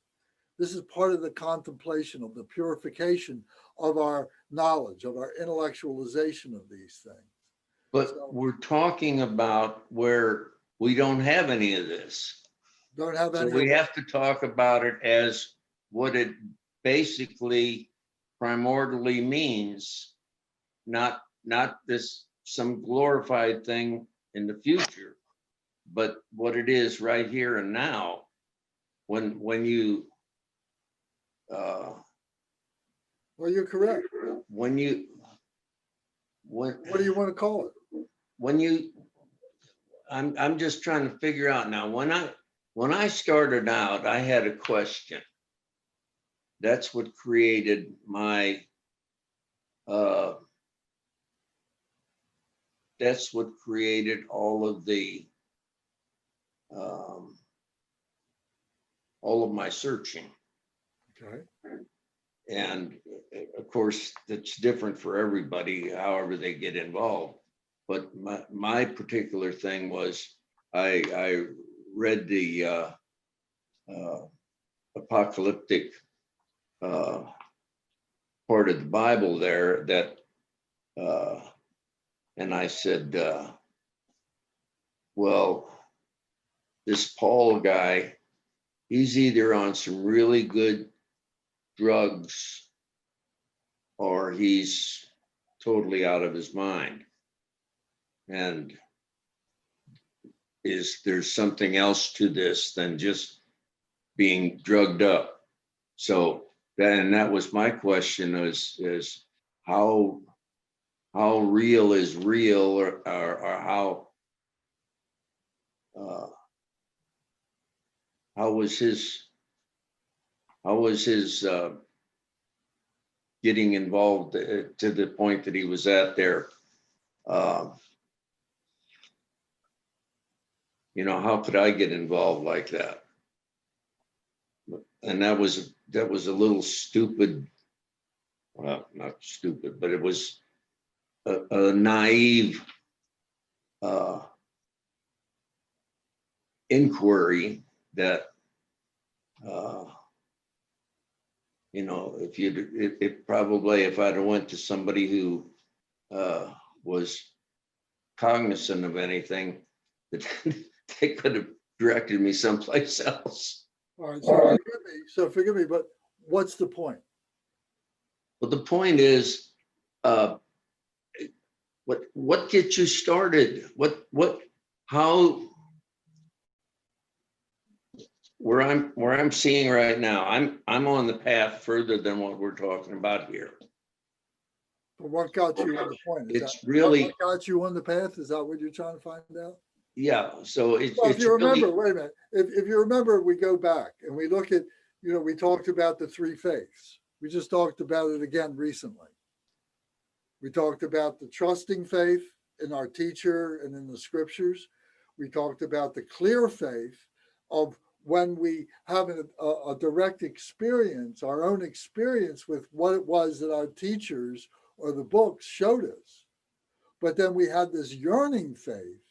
S1: This is part of the contemplation of the purification of our knowledge, of our intellectualization of these things.
S7: But we're talking about where we don't have any of this.
S1: Don't have
S7: So
S1: any.
S7: we have to talk about it as what it basically primordially means, not this some glorified thing in the future, but what it is right here and now. When you
S1: Well, you're correct.
S7: when
S1: What do you want to call it?
S7: when you I'm just trying to figure out now. When I started out, I had a question. That's what created my that's what created all of the all of my searching.
S1: Okay.
S7: And of course, that's different for everybody, however they get involved. But my particular thing was I read the apocalyptic part of the Bible there that, and I said, well, this Paul guy, he's either on some really good drugs or he's totally out of his mind. And there's something else to this than just being drugged up? So that was my question, is how real is real, or how was his getting involved to the point that he was at there? You know, how could I get involved like that? And that was a little stupid. Well, not stupid, but it was a naive inquiry that you know, if probably if I'd have went to somebody who was cognizant of anything, that they could have directed me someplace else.
S1: All right. So forgive me, but what's the point?
S7: But the point is, what gets you started? How? Where I'm seeing right now, I'm on the path further than what we're talking about here.
S1: But what got you on the point?
S7: It's really
S1: what got you on the path? Is that what you're trying to find out?
S7: Yeah. So
S1: Well, if you remember, wait a minute. If you remember, we go back and we look at, you know, we talked about the three faiths. We just talked about it again recently. We talked about the trusting faith in our teacher and in the scriptures. We talked about the clear faith of when we have a direct experience, our own experience with what it was that our teachers or the books showed us. But then we had this yearning faith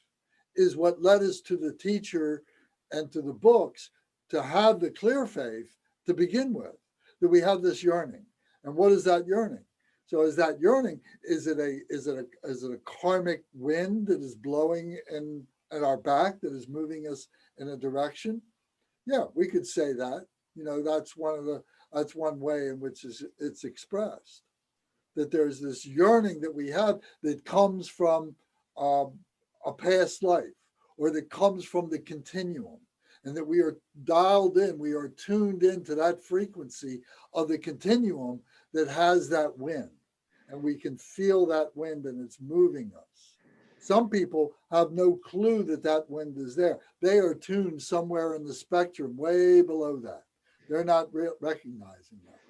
S1: is what led us to the teacher and to the books to have the clear faith to begin with, that we have this yearning. And what is that yearning? So is that yearning, is it a karmic wind that is blowing at our back, that is moving us in a direction? Yeah, we could say that. You know, that's one way in which it's expressed. That there's this yearning that we have that comes from a past life, or that comes from the continuum, and that we are dialed in, we are tuned into that frequency of the continuum that has that wind, and we can feel that wind and it's moving us. Some people have no clue that that wind is there. They are tuned somewhere in the spectrum, way below that. They're not recognizing that.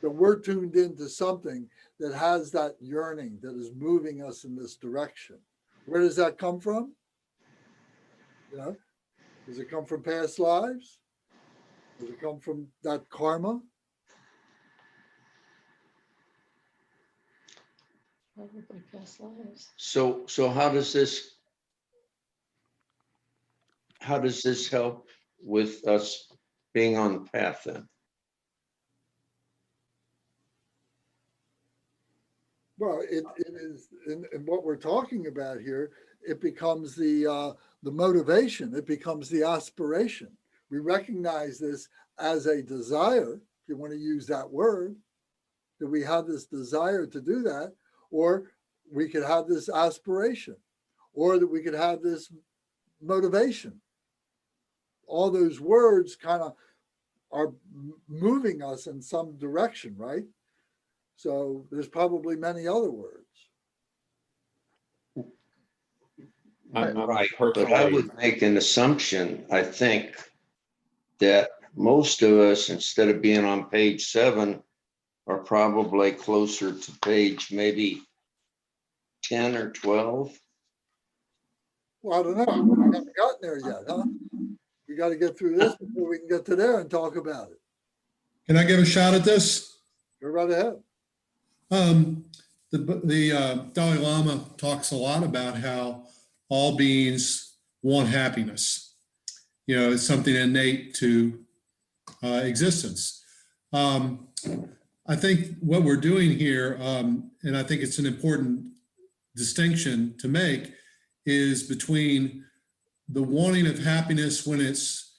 S1: So we're tuned into something that has that yearning that is moving us in this direction. Where does that come from? You know, does it come from past lives? Does it come from that karma?
S6: Probably past lives.
S7: So how does this help with us being on the path then?
S1: Well, it is, in what we're talking about here, it becomes the motivation. It becomes the aspiration. We recognize this as a desire, if you want to use that word, that we have this desire to do that, or we could have this aspiration, or that we could have this motivation. All those words kind of are moving us in some direction, right? So there's probably many other words.
S3: I'm
S7: Right, but I
S3: personally,
S7: would make an assumption, I think, that most of us, instead of being on page 7, are probably closer to page maybe 10 or 12.
S1: Well, I don't know. We haven't gotten there yet, huh? We got to get through this before we can get to there and talk about it.
S2: Can I give a shot at this?
S1: Go right ahead.
S2: The Dalai Lama talks a lot about how all beings want happiness. You know, it's something innate to existence. I think what we're doing here, and I think it's an important distinction to make, is between the wanting of happiness when it's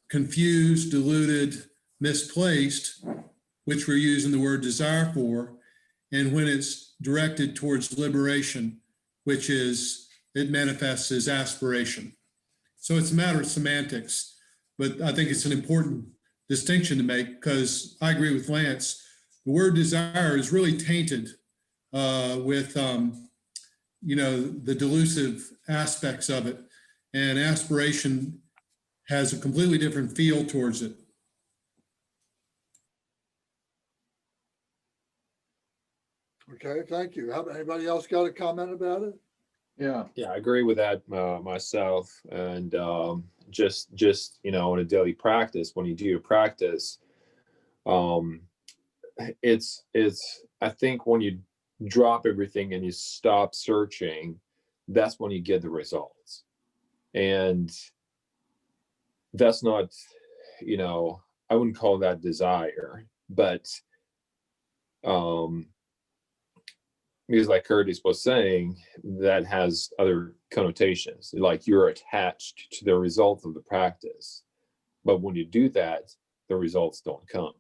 S2: confused, diluted, misplaced, which we're using the word desire for, and when it's directed towards liberation, which is, it manifests as aspiration. So it's a matter of semantics, but I think it's an important distinction to make, because I agree with Lance. The word desire is really tainted with, you know, the delusive aspects of it, and aspiration has a completely different feel towards it.
S1: Okay, thank you. Have anybody else got a comment about it?
S8: Yeah.
S3: I agree with that myself. And just you know, in a daily practice, when you do your practice, it's I think when you drop everything and you stop searching, that's when you get the results. And that's not, you know, I wouldn't call that desire, but because like Curtis was saying, that has other connotations, like you're attached to the result of the practice. But when you do that, the results don't come.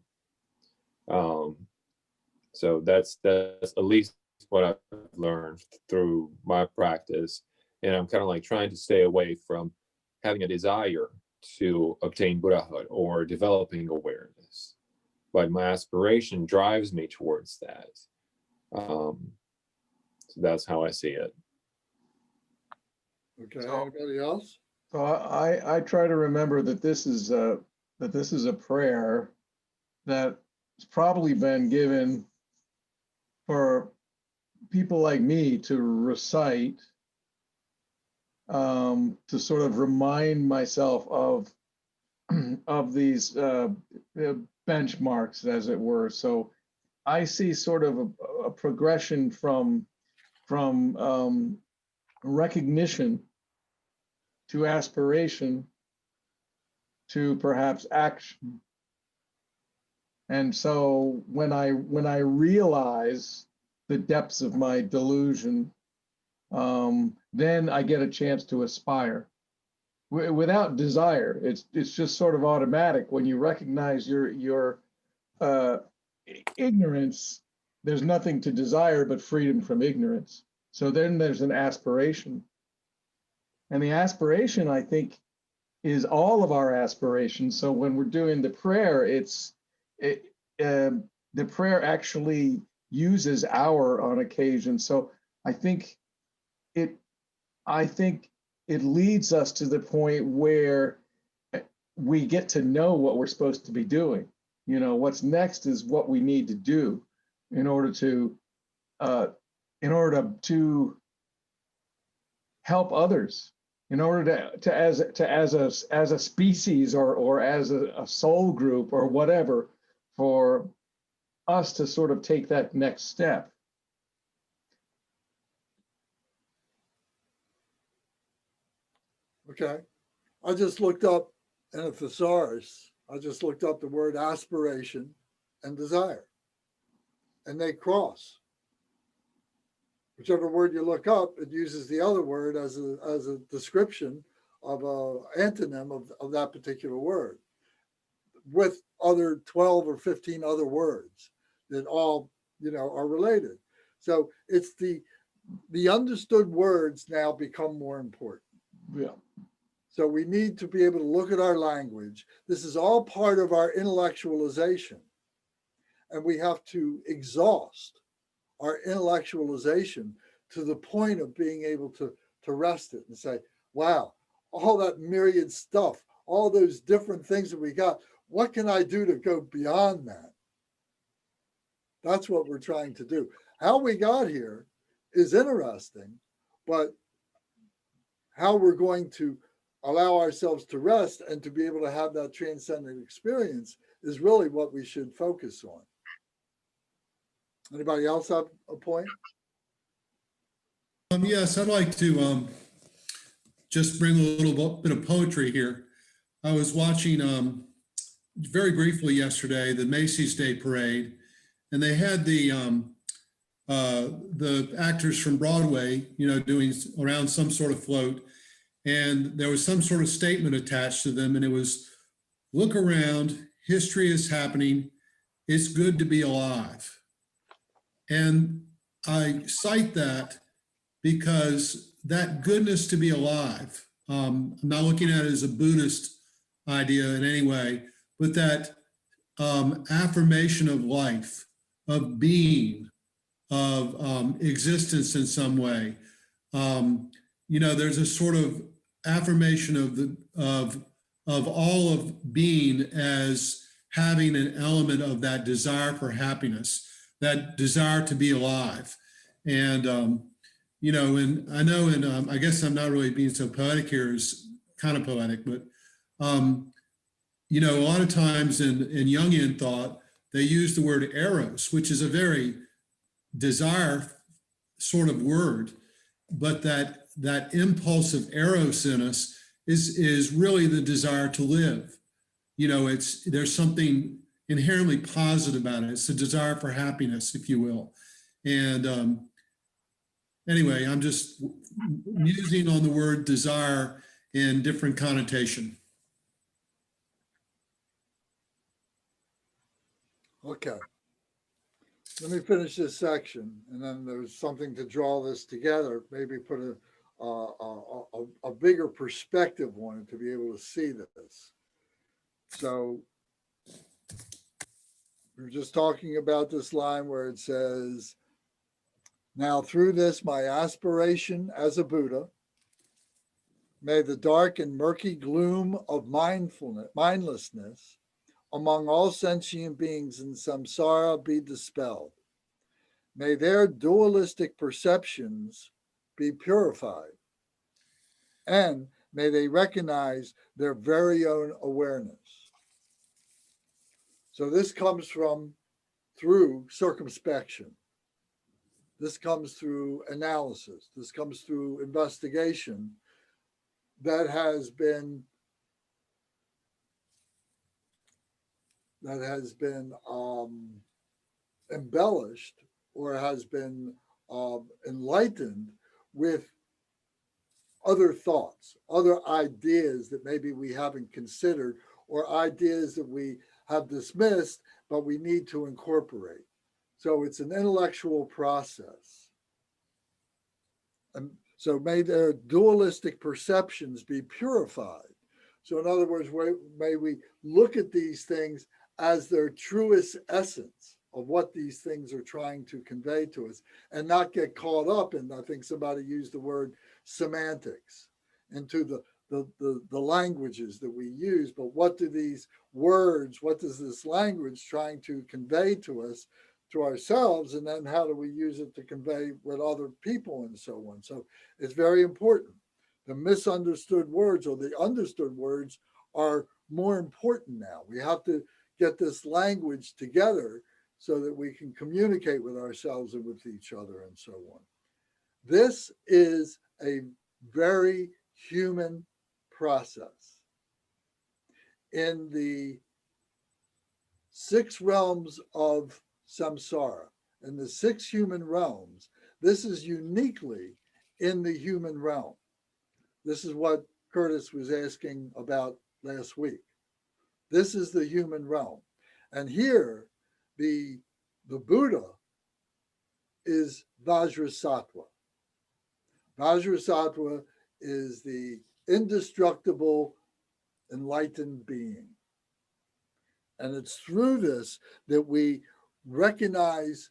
S3: So that's at least what I've learned through my practice. And I'm kind of like trying to stay away from having a desire to obtain Buddhahood or developing awareness. But my aspiration drives me towards that. So that's how I see it.
S1: Okay, anybody else?
S8: So I try to remember that this is a prayer that's probably been given for people like me to recite, to sort of remind myself of these benchmarks, as it were. So I see sort of a progression from recognition to aspiration to perhaps action. And so when I realize the depths of my delusion, then I get a chance to aspire. Without desire, it's just sort of automatic. When you recognize your ignorance, there's nothing to desire but freedom from ignorance. So then there's an aspiration. And the aspiration, I think, is all of our aspirations. So when we're doing the prayer, the prayer actually uses our on occasion. So I think it leads us to the point where we get to know what we're supposed to be doing. You know, what's next is what we need to do in order to help others, in order to as a species or as a soul group or whatever, for us to sort of take that next step.
S1: Okay. I just looked up in a thesaurus, I just looked up the word aspiration and desire, and they cross. whichever word you look up, it uses the other word as a description of an antonym of that particular word, with other 12 or 15 other words that all, are related. So it's the understood words now become more important.
S8: Yeah.
S1: So we need to be able to look at our language. This is all part of our intellectualization. And we have to exhaust our intellectualization to the point of being able to rest it and say, wow, all that myriad stuff, all those different things that we got, what can I do to go beyond that? That's what we're trying to do. How we got here is interesting, but how we're going to allow ourselves to rest and to be able to have that transcendent experience is really what we should focus on. Anybody else have a point?
S2: Yes, I'd like to just bring a little bit of poetry here. I was watching very briefly yesterday the Macy's Day Parade, and they had the actors from Broadway, doing around some sort of float, and there was some sort of statement attached to them, and it was, "Look around, history is happening. It's good to be alive." And I cite that because that goodness to be alive, I'm not looking at it as a Buddhist idea in any way, but that affirmation of life, of being, of existence in some way. There's a sort of affirmation of all of being as having an element of that desire for happiness, that desire to be alive. And, and I know, and I guess I'm not really being so poetic here, it's kind of poetic, but, a lot of times in Jungian thought, they use the word eros, which is a very desire sort of word, but that impulse of eros in us is really the desire to live. There's something inherently positive about it. It's a desire for happiness, if you will. And anyway, I'm just musing on the word desire in different connotation.
S1: Okay. Let me finish this section, and then there's something to draw this together, maybe put a bigger perspective on it to be able to see this. So we're just talking about this line where it says, "Now through this, my aspiration as a Buddha, may the dark and murky gloom of mindlessness among all sentient beings in samsara be dispelled. May their dualistic perceptions be purified, and may they recognize their very own awareness." So this comes through circumspection. This comes through analysis. This comes through investigation that has been embellished or has been enlightened with other thoughts, other ideas that maybe we haven't considered, or ideas that we have dismissed, but we need to incorporate. So it's an intellectual process. And so may their dualistic perceptions be purified. So in other words, may we look at these things as their truest essence of what these things are trying to convey to us, and not get caught up in, I think somebody used the word semantics, into the languages that we use. But what do these words, what does this language trying to convey to us, to ourselves, and then how do we use it to convey with other people and so on. So it's very important. The misunderstood words or the understood words are more important now. We have to get this language together so that we can communicate with ourselves and with each other and so on. This is a very human process. In the 6 realms of samsara, in the 6 human realms, this is uniquely in the human realm. This is what Curtis was asking about last week. This is the human realm. And here, the Buddha is Vajrasattva. Vajrasattva is the indestructible, enlightened being. And it's through this that we recognize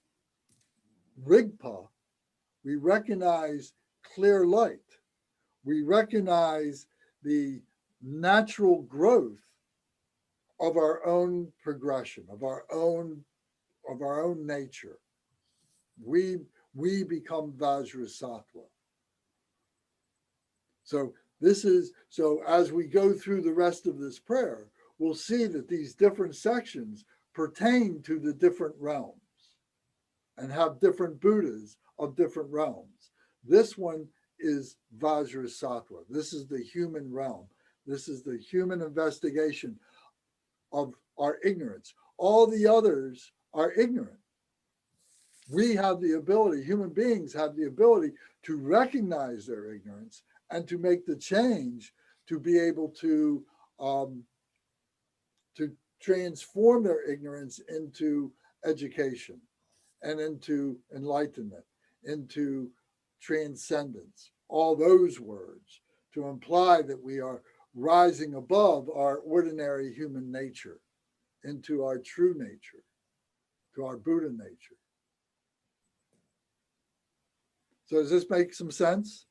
S1: Rigpa, we recognize clear light, we recognize the natural growth of our own progression, of our own nature. We become Vajrasattva. So as we go through the rest of this prayer, we'll see that these different sections pertain to the different realms and have different Buddhas of different realms. This one is Vajrasattva. This is the human realm. This is the human investigation of our ignorance. All the others are ignorant. We have the ability, human beings have the ability to recognize their ignorance and to make the change to be able to transform their ignorance into education and into enlightenment, into transcendence. All those words to imply that we are rising above our ordinary human nature into our true nature, to our Buddha nature. So does this make some sense?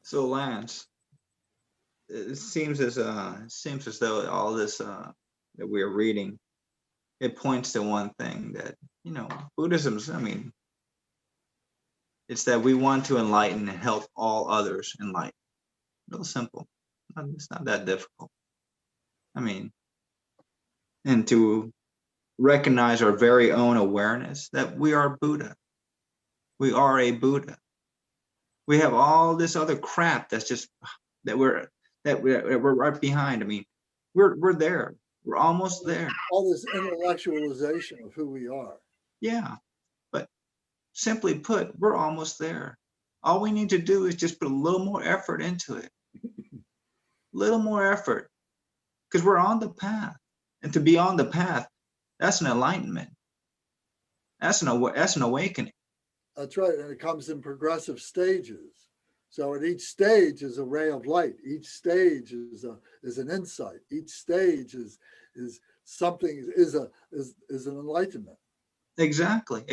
S4: So Lance, it seems as though all this that we're reading, it points to one thing, that Buddhism's, it's that we want to enlighten and help all others enlighten. Real simple. It's not that difficult. And to recognize our very own awareness that we are Buddha. We are a Buddha. We have all this other crap that's just that we're right behind. We're there. We're almost there.
S1: All this intellectualization of who we are.
S4: Yeah, but simply put, we're almost there. All we need to do is just put a little more effort into it. Little more effort, because we're on the path. And to be on the path, that's an enlightenment. That's an awakening.
S1: That's right, and it comes in progressive stages. So at each stage is a ray of light. Each stage is an insight. Each stage is something is an enlightenment.
S4: Exactly.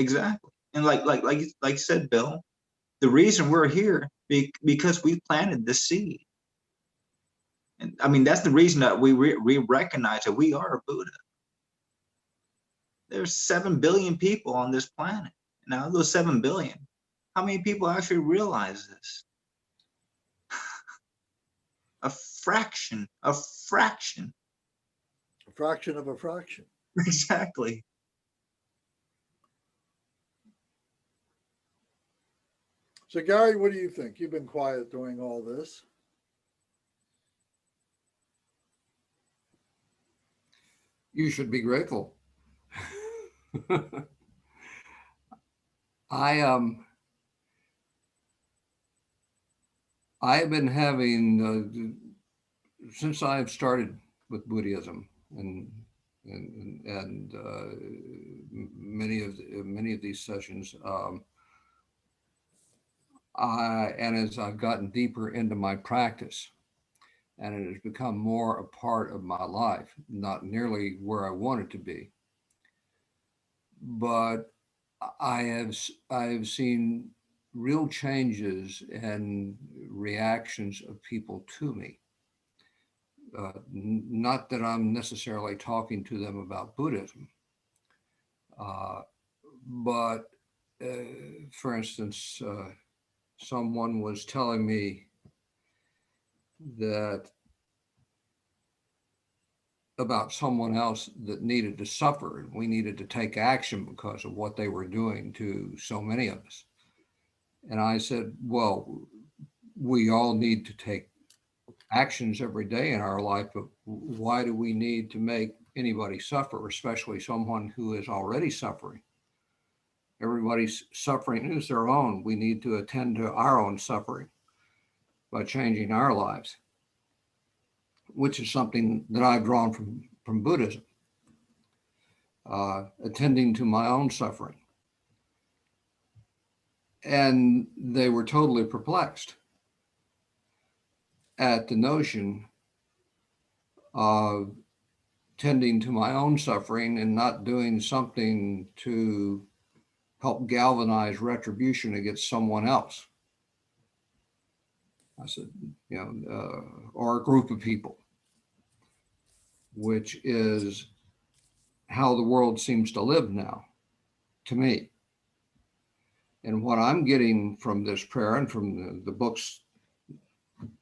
S4: And like said Bill, the reason we're here because we planted the seed. And that's the reason that we recognize that we are a Buddha. There's 7 billion people on this planet. Now, those 7 billion, how many people actually realize this? A fraction.
S1: A fraction of a fraction.
S4: Exactly.
S1: So Gary, what do you think? You've been quiet during all this.
S5: You should be grateful. I've been having since I've started with Buddhism and many of these sessions, and as I've gotten deeper into my practice, and it has become more a part of my life, not nearly where I want it to be, but I have seen real changes and reactions of people to me. Not that I'm necessarily talking to them about Buddhism, but for instance, someone was telling me that about someone else that needed to suffer, and we needed to take action because of what they were doing to so many of us. And I said, well, we all need to take actions every day in our life, but why do we need to make anybody suffer, especially someone who is already suffering? everybody's suffering is their own. We need to attend to our own suffering by changing our lives, which is something that I've drawn from Buddhism, attending to my own suffering. And they were totally perplexed at the notion of tending to my own suffering and not doing something to help galvanize retribution against someone else. I said, or a group of people, which is how the world seems to live now, to me. And what I'm getting from this prayer and from the books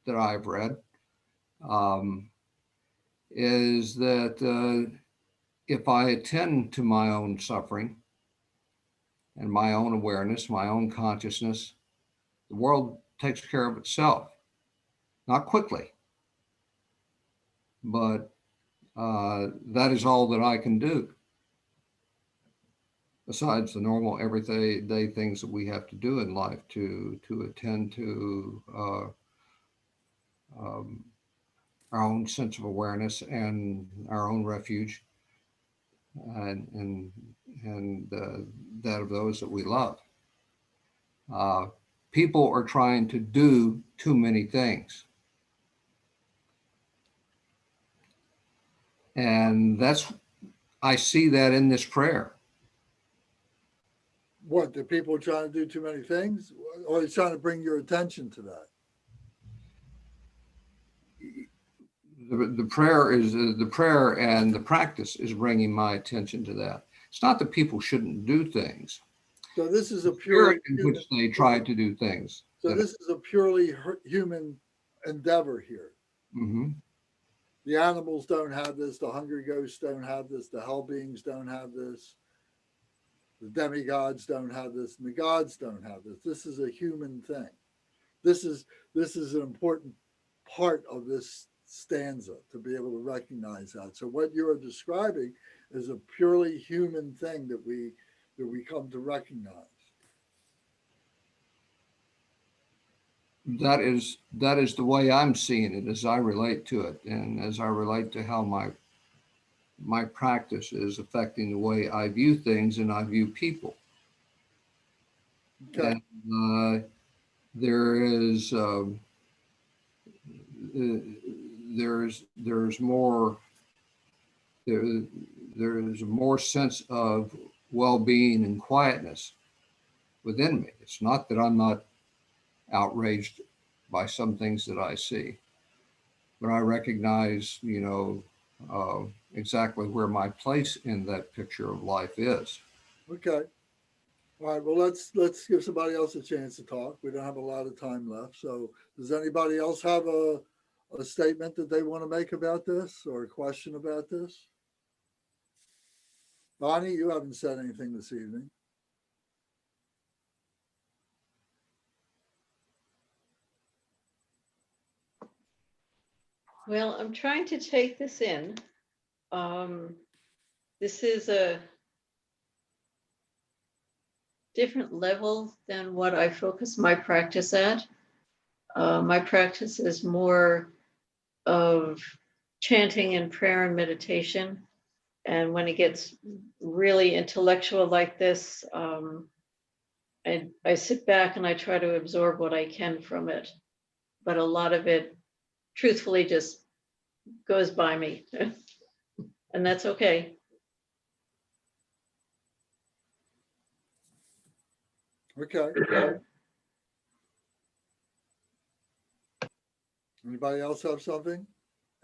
S5: that I've read is that if I attend to my own suffering and my own awareness, my own consciousness, the world takes care of itself. Not quickly, but that is all that I can do. Besides the normal everyday things that we have to do in life to attend to our own sense of awareness and our own refuge and that of those that we love. People are trying to do too many things. And I see that in this prayer.
S1: What, the people trying to do too many things? Or he's trying to bring your attention to that?
S5: The prayer and the practice is bringing my attention to that. It's not that people shouldn't do things.
S1: So this is a purely
S5: in which they try to do things.
S1: So this is a purely human endeavor here.
S5: Mm-hmm.
S1: The animals don't have this. The hungry ghosts don't have this. The hell beings don't have this. The demigods don't have this. And the gods don't have this. This is a human thing. This is an important part of this stanza to be able to recognize that. So what you are describing is a purely human thing that we come to recognize.
S5: That is the way I'm seeing it as I relate to it, and as I relate to how my practice is affecting the way I view things and I view people.
S1: Okay.
S5: And there's a more sense of well-being and quietness within me. It's not that I'm not outraged by some things that I see, but I recognize, exactly where my place in that picture of life is.
S1: Okay. All right. Well, let's give somebody else a chance to talk. We don't have a lot of time left. So does anybody else have a statement that they want to make about this or a question about this? Bonnie, you haven't said anything this evening.
S6: Well, I'm trying to take this in. This is a different level than what I focus my practice at. My practice is more of chanting and prayer and meditation. And when it gets really intellectual like this, I sit back and I try to absorb what I can from it. But a lot of it, truthfully, just goes by me. And that's okay.
S1: Okay. Anybody else have something?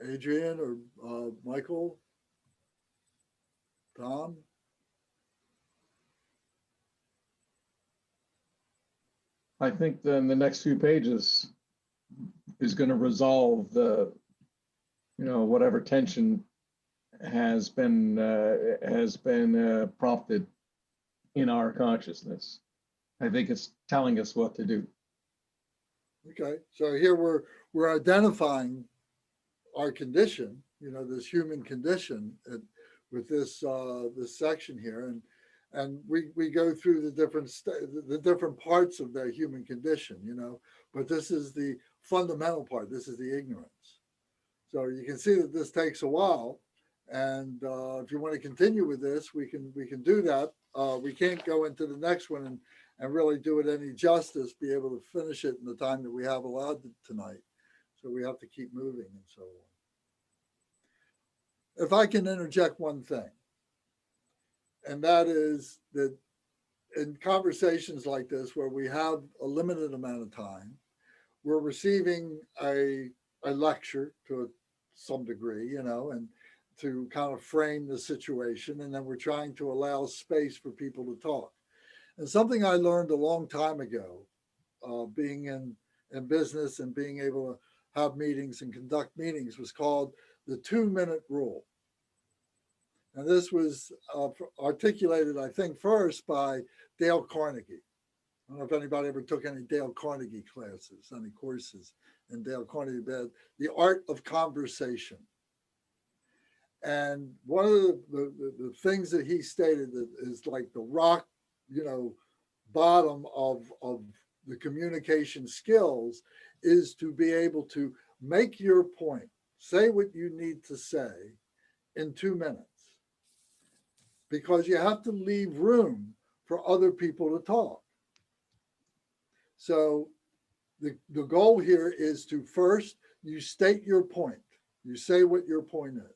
S1: Adrian or Michael? Tom?
S8: I think then the next few pages is going to resolve the, whatever tension has been prompted in our consciousness. I think it's telling us what to do.
S1: Okay, so here we're identifying our condition, this human condition with this this section here, And we go through the different parts of the human condition, you know, but this is the fundamental part. This is the ignorance. So you can see that this takes a while. And if you want to continue with this, we can do that. We can't go into the next one and really do it any justice, be able to finish it in the time that we have allowed tonight. So we have to keep moving and so on. If I can interject one thing, and that is that in conversations like this, where we have a limited amount of time, we're receiving a lecture to some degree, you know, and to kind of frame the situation. And then we're trying to allow space for people to talk. And something I learned a long time ago, being in business and being able to have meetings and conduct meetings, was called the 2-minute rule. And this was articulated, I think, first by Dale Carnegie. I don't know if anybody ever took any Dale Carnegie classes, any courses in Dale Carnegie, but the art of conversation. And one of the things that he stated that is like the rock, you know, bottom of the communication skills is to be able to make your point, say what you need to say in 2 minutes. Because you have to leave room for other people to talk. So the goal here is to first, you state your point. You say what your point is.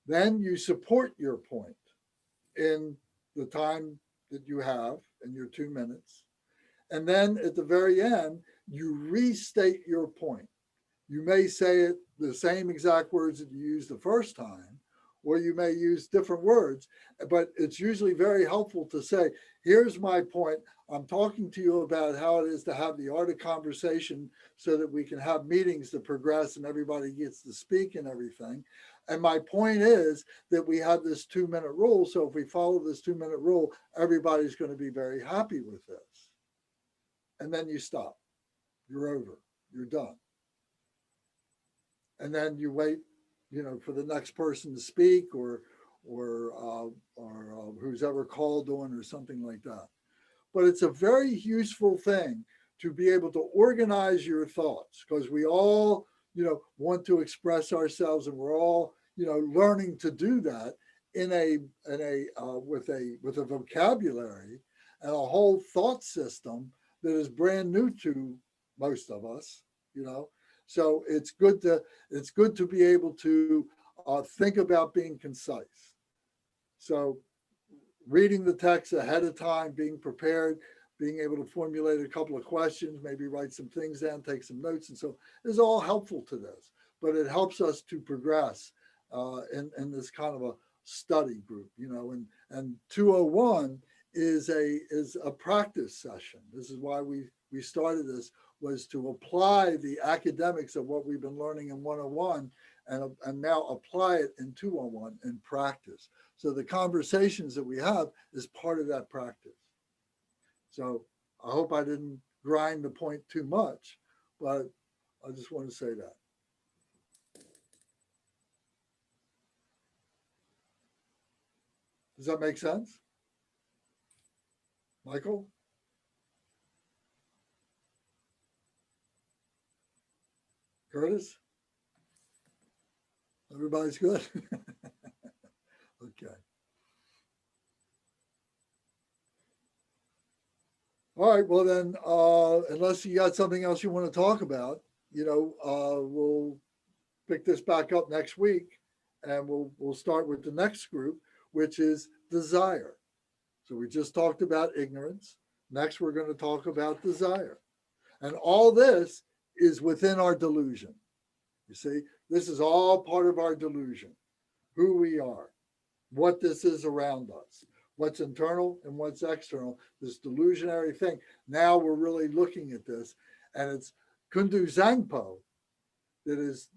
S1: Then you support your point in the time that you have in your 2 minutes. And then at the very end, you restate your point. You may say it the same exact words that you used the first time, or you may use different words, but it's usually very helpful to say, here's my point. I'm talking to you about how it is to have the art of conversation so that we can have meetings that progress and everybody gets to speak and everything. And my point is that we have this 2-minute rule. So if we follow this 2-minute rule, everybody's going to be very happy with this. And then you stop. You're over. You're done. And then you wait, you know, for the next person to speak or who's ever called on or something like that. But it's a very useful thing to be able to organize your thoughts, because we all, you know, want to express ourselves, and we're all, you know, learning to do that with a vocabulary and a whole thought system that is brand new to most of us, you know. So it's good to be able to think about being concise. So reading the text ahead of time, being prepared, being able to formulate a couple of questions, maybe write some things down, take some notes, and so is all helpful to this. But it helps us to progress in this kind of a study group, you know. And 201 is a practice session. This is why we started this, was to apply the academics of what we've been learning in 101 and now apply it in 201 in practice. So the conversations that we have is part of that practice. So I hope I didn't grind the point too much, but I just want to say that. Does that make sense? Michael? Curtis? Everybody's good? Okay. All right, well then, unless you got something else you want to talk about, you know, we'll pick this back up next week, and we'll start with the next group, which is desire. So we just talked about ignorance. Next, we're going to talk about desire. And all this is within our delusion. You see, this is all part of our delusion, who we are, what this is around us, what's internal and what's external, this delusionary thing. Now we're really looking at this, and it's Kuntuzangpo that is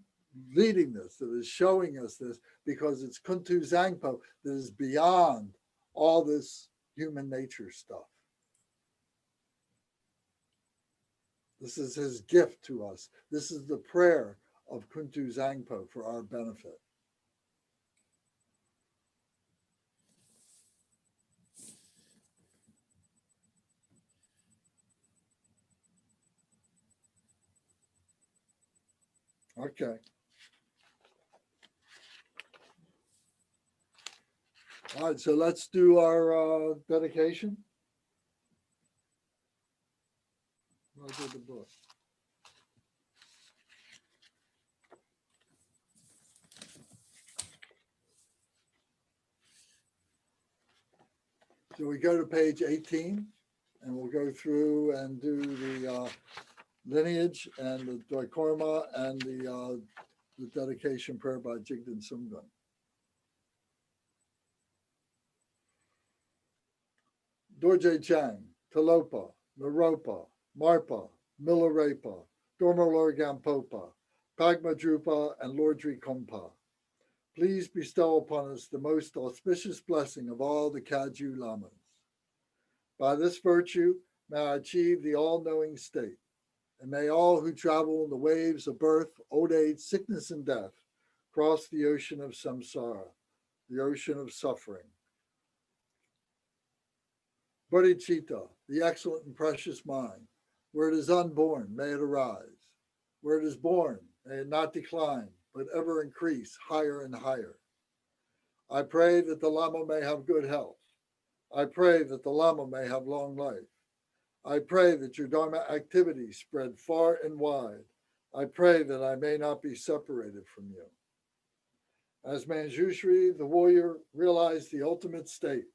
S1: leading this, that is showing us this, because it's Kuntuzangpo that is beyond all this human nature stuff. This is his gift to us. This is the prayer of Kuntuzangpo for our benefit. Okay. All right, so let's do our dedication. I did the book. So we go to page 18, and we'll go through and do the lineage and the Dharma and the dedication prayer by Jigden Sumgun. Dorje Chang, Talopa, Naropa, Marpa, Milarepa, Dormalorgampopa, Pagmadrupa, and Lordri Kompa. Please bestow upon us the most auspicious blessing of all the Kaju Lamas. By this virtue, may I achieve the all-knowing state, and may all who travel in the waves of birth, old age, sickness, and death cross the ocean of samsara, the ocean of suffering. Bodhicitta, the excellent and precious mind, where it is unborn, may it arise. Where it is born, may it not decline, but ever increase higher and higher. I pray that the Lama may have good health. I pray that the Lama may have long life. I pray that your Dharma activities spread far and wide. I pray that I may not be separated from you. As Manjushri, the warrior, realized the ultimate state,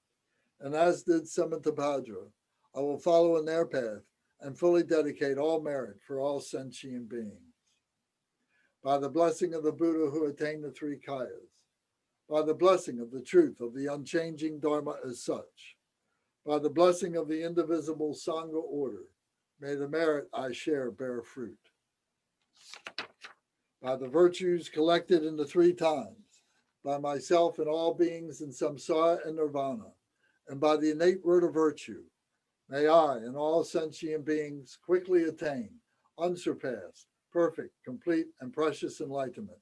S1: and as did Samantabhadra, I will follow in their path and fully dedicate all merit for all sentient beings. By the blessing of the Buddha who attained the three kayas, by the blessing of the truth of the unchanging Dharma as such, by the blessing of the indivisible Sangha order, may the merit I share bear fruit. By the virtues collected in the three times, by myself and all beings in samsara and nirvana, and by the innate root of virtue, may I and all sentient beings quickly attain unsurpassed, perfect, complete, and precious enlightenment.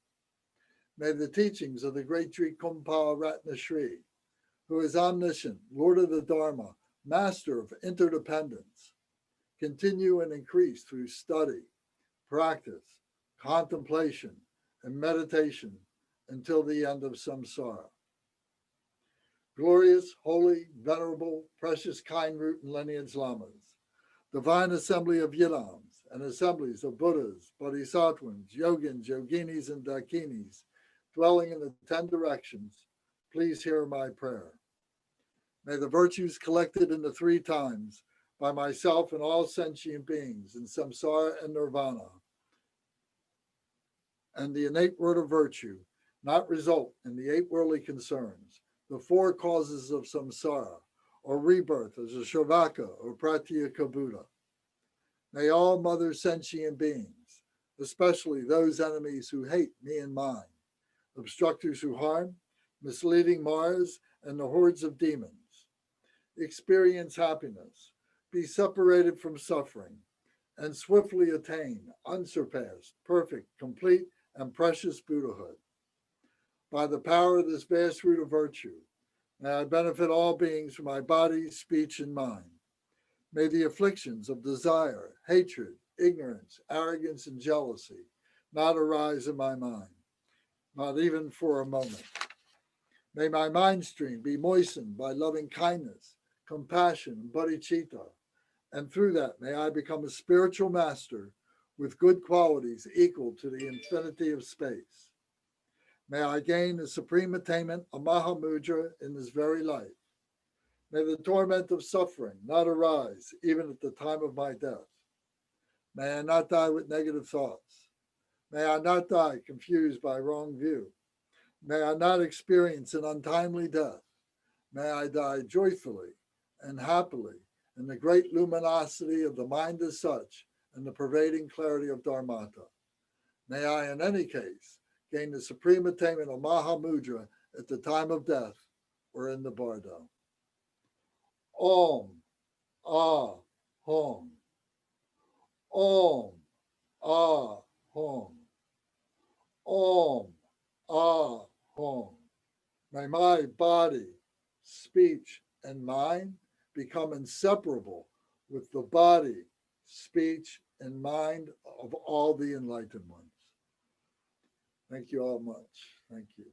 S1: May the teachings of the great Sri Kumbha Ratna Shri, who is omniscient, Lord of the Dharma, master of interdependence, continue and increase through study, practice, contemplation, and meditation until the end of samsara. Glorious, holy, venerable, precious, kind root and lineage lamas, divine assembly of yidams and assemblies of Buddhas, Bodhisattvas, Yogins, Yoginis, and Dakinis, dwelling in the 10 directions, please hear my prayer. May the virtues collected in the three times by myself and all sentient beings in samsara and nirvana, and the innate root of virtue, not result in the 8 worldly concerns, the 4 causes of samsara, or rebirth as a Shavaka or Pratyeka Buddha. May all mother sentient beings, especially those enemies who hate me and mine, obstructors who harm, misleading Mars, and the hordes of demons, experience happiness, be separated from suffering, and swiftly attain unsurpassed, perfect, complete, and precious Buddhahood. By the power of this vast root of virtue, may I benefit all beings from my body, speech, and mind. May the afflictions of desire, hatred, ignorance, arrogance, and jealousy not arise in my mind, not even for a moment. May my mind stream be moistened by loving kindness, compassion, and bodhicitta, and through that may I become a spiritual master with good qualities equal to the infinity of space. May I gain the supreme attainment of Mahamudra in this very life. May the torment of suffering not arise even at the time of my death. May I not die with negative thoughts. May I not die confused by wrong view. May I not experience an untimely death. May I die joyfully and happily in the great luminosity of the mind as such and the pervading clarity of Dharmata. May I, in any case, gain the supreme attainment of Mahamudra at the time of death or in the bardo. Om, Ah, Hom. Om, Ah, Hom. Om, Ah, Hom. May my body, speech, and mind become inseparable with the body, speech, and mind of all the enlightened ones. Thank you all much. Thank you.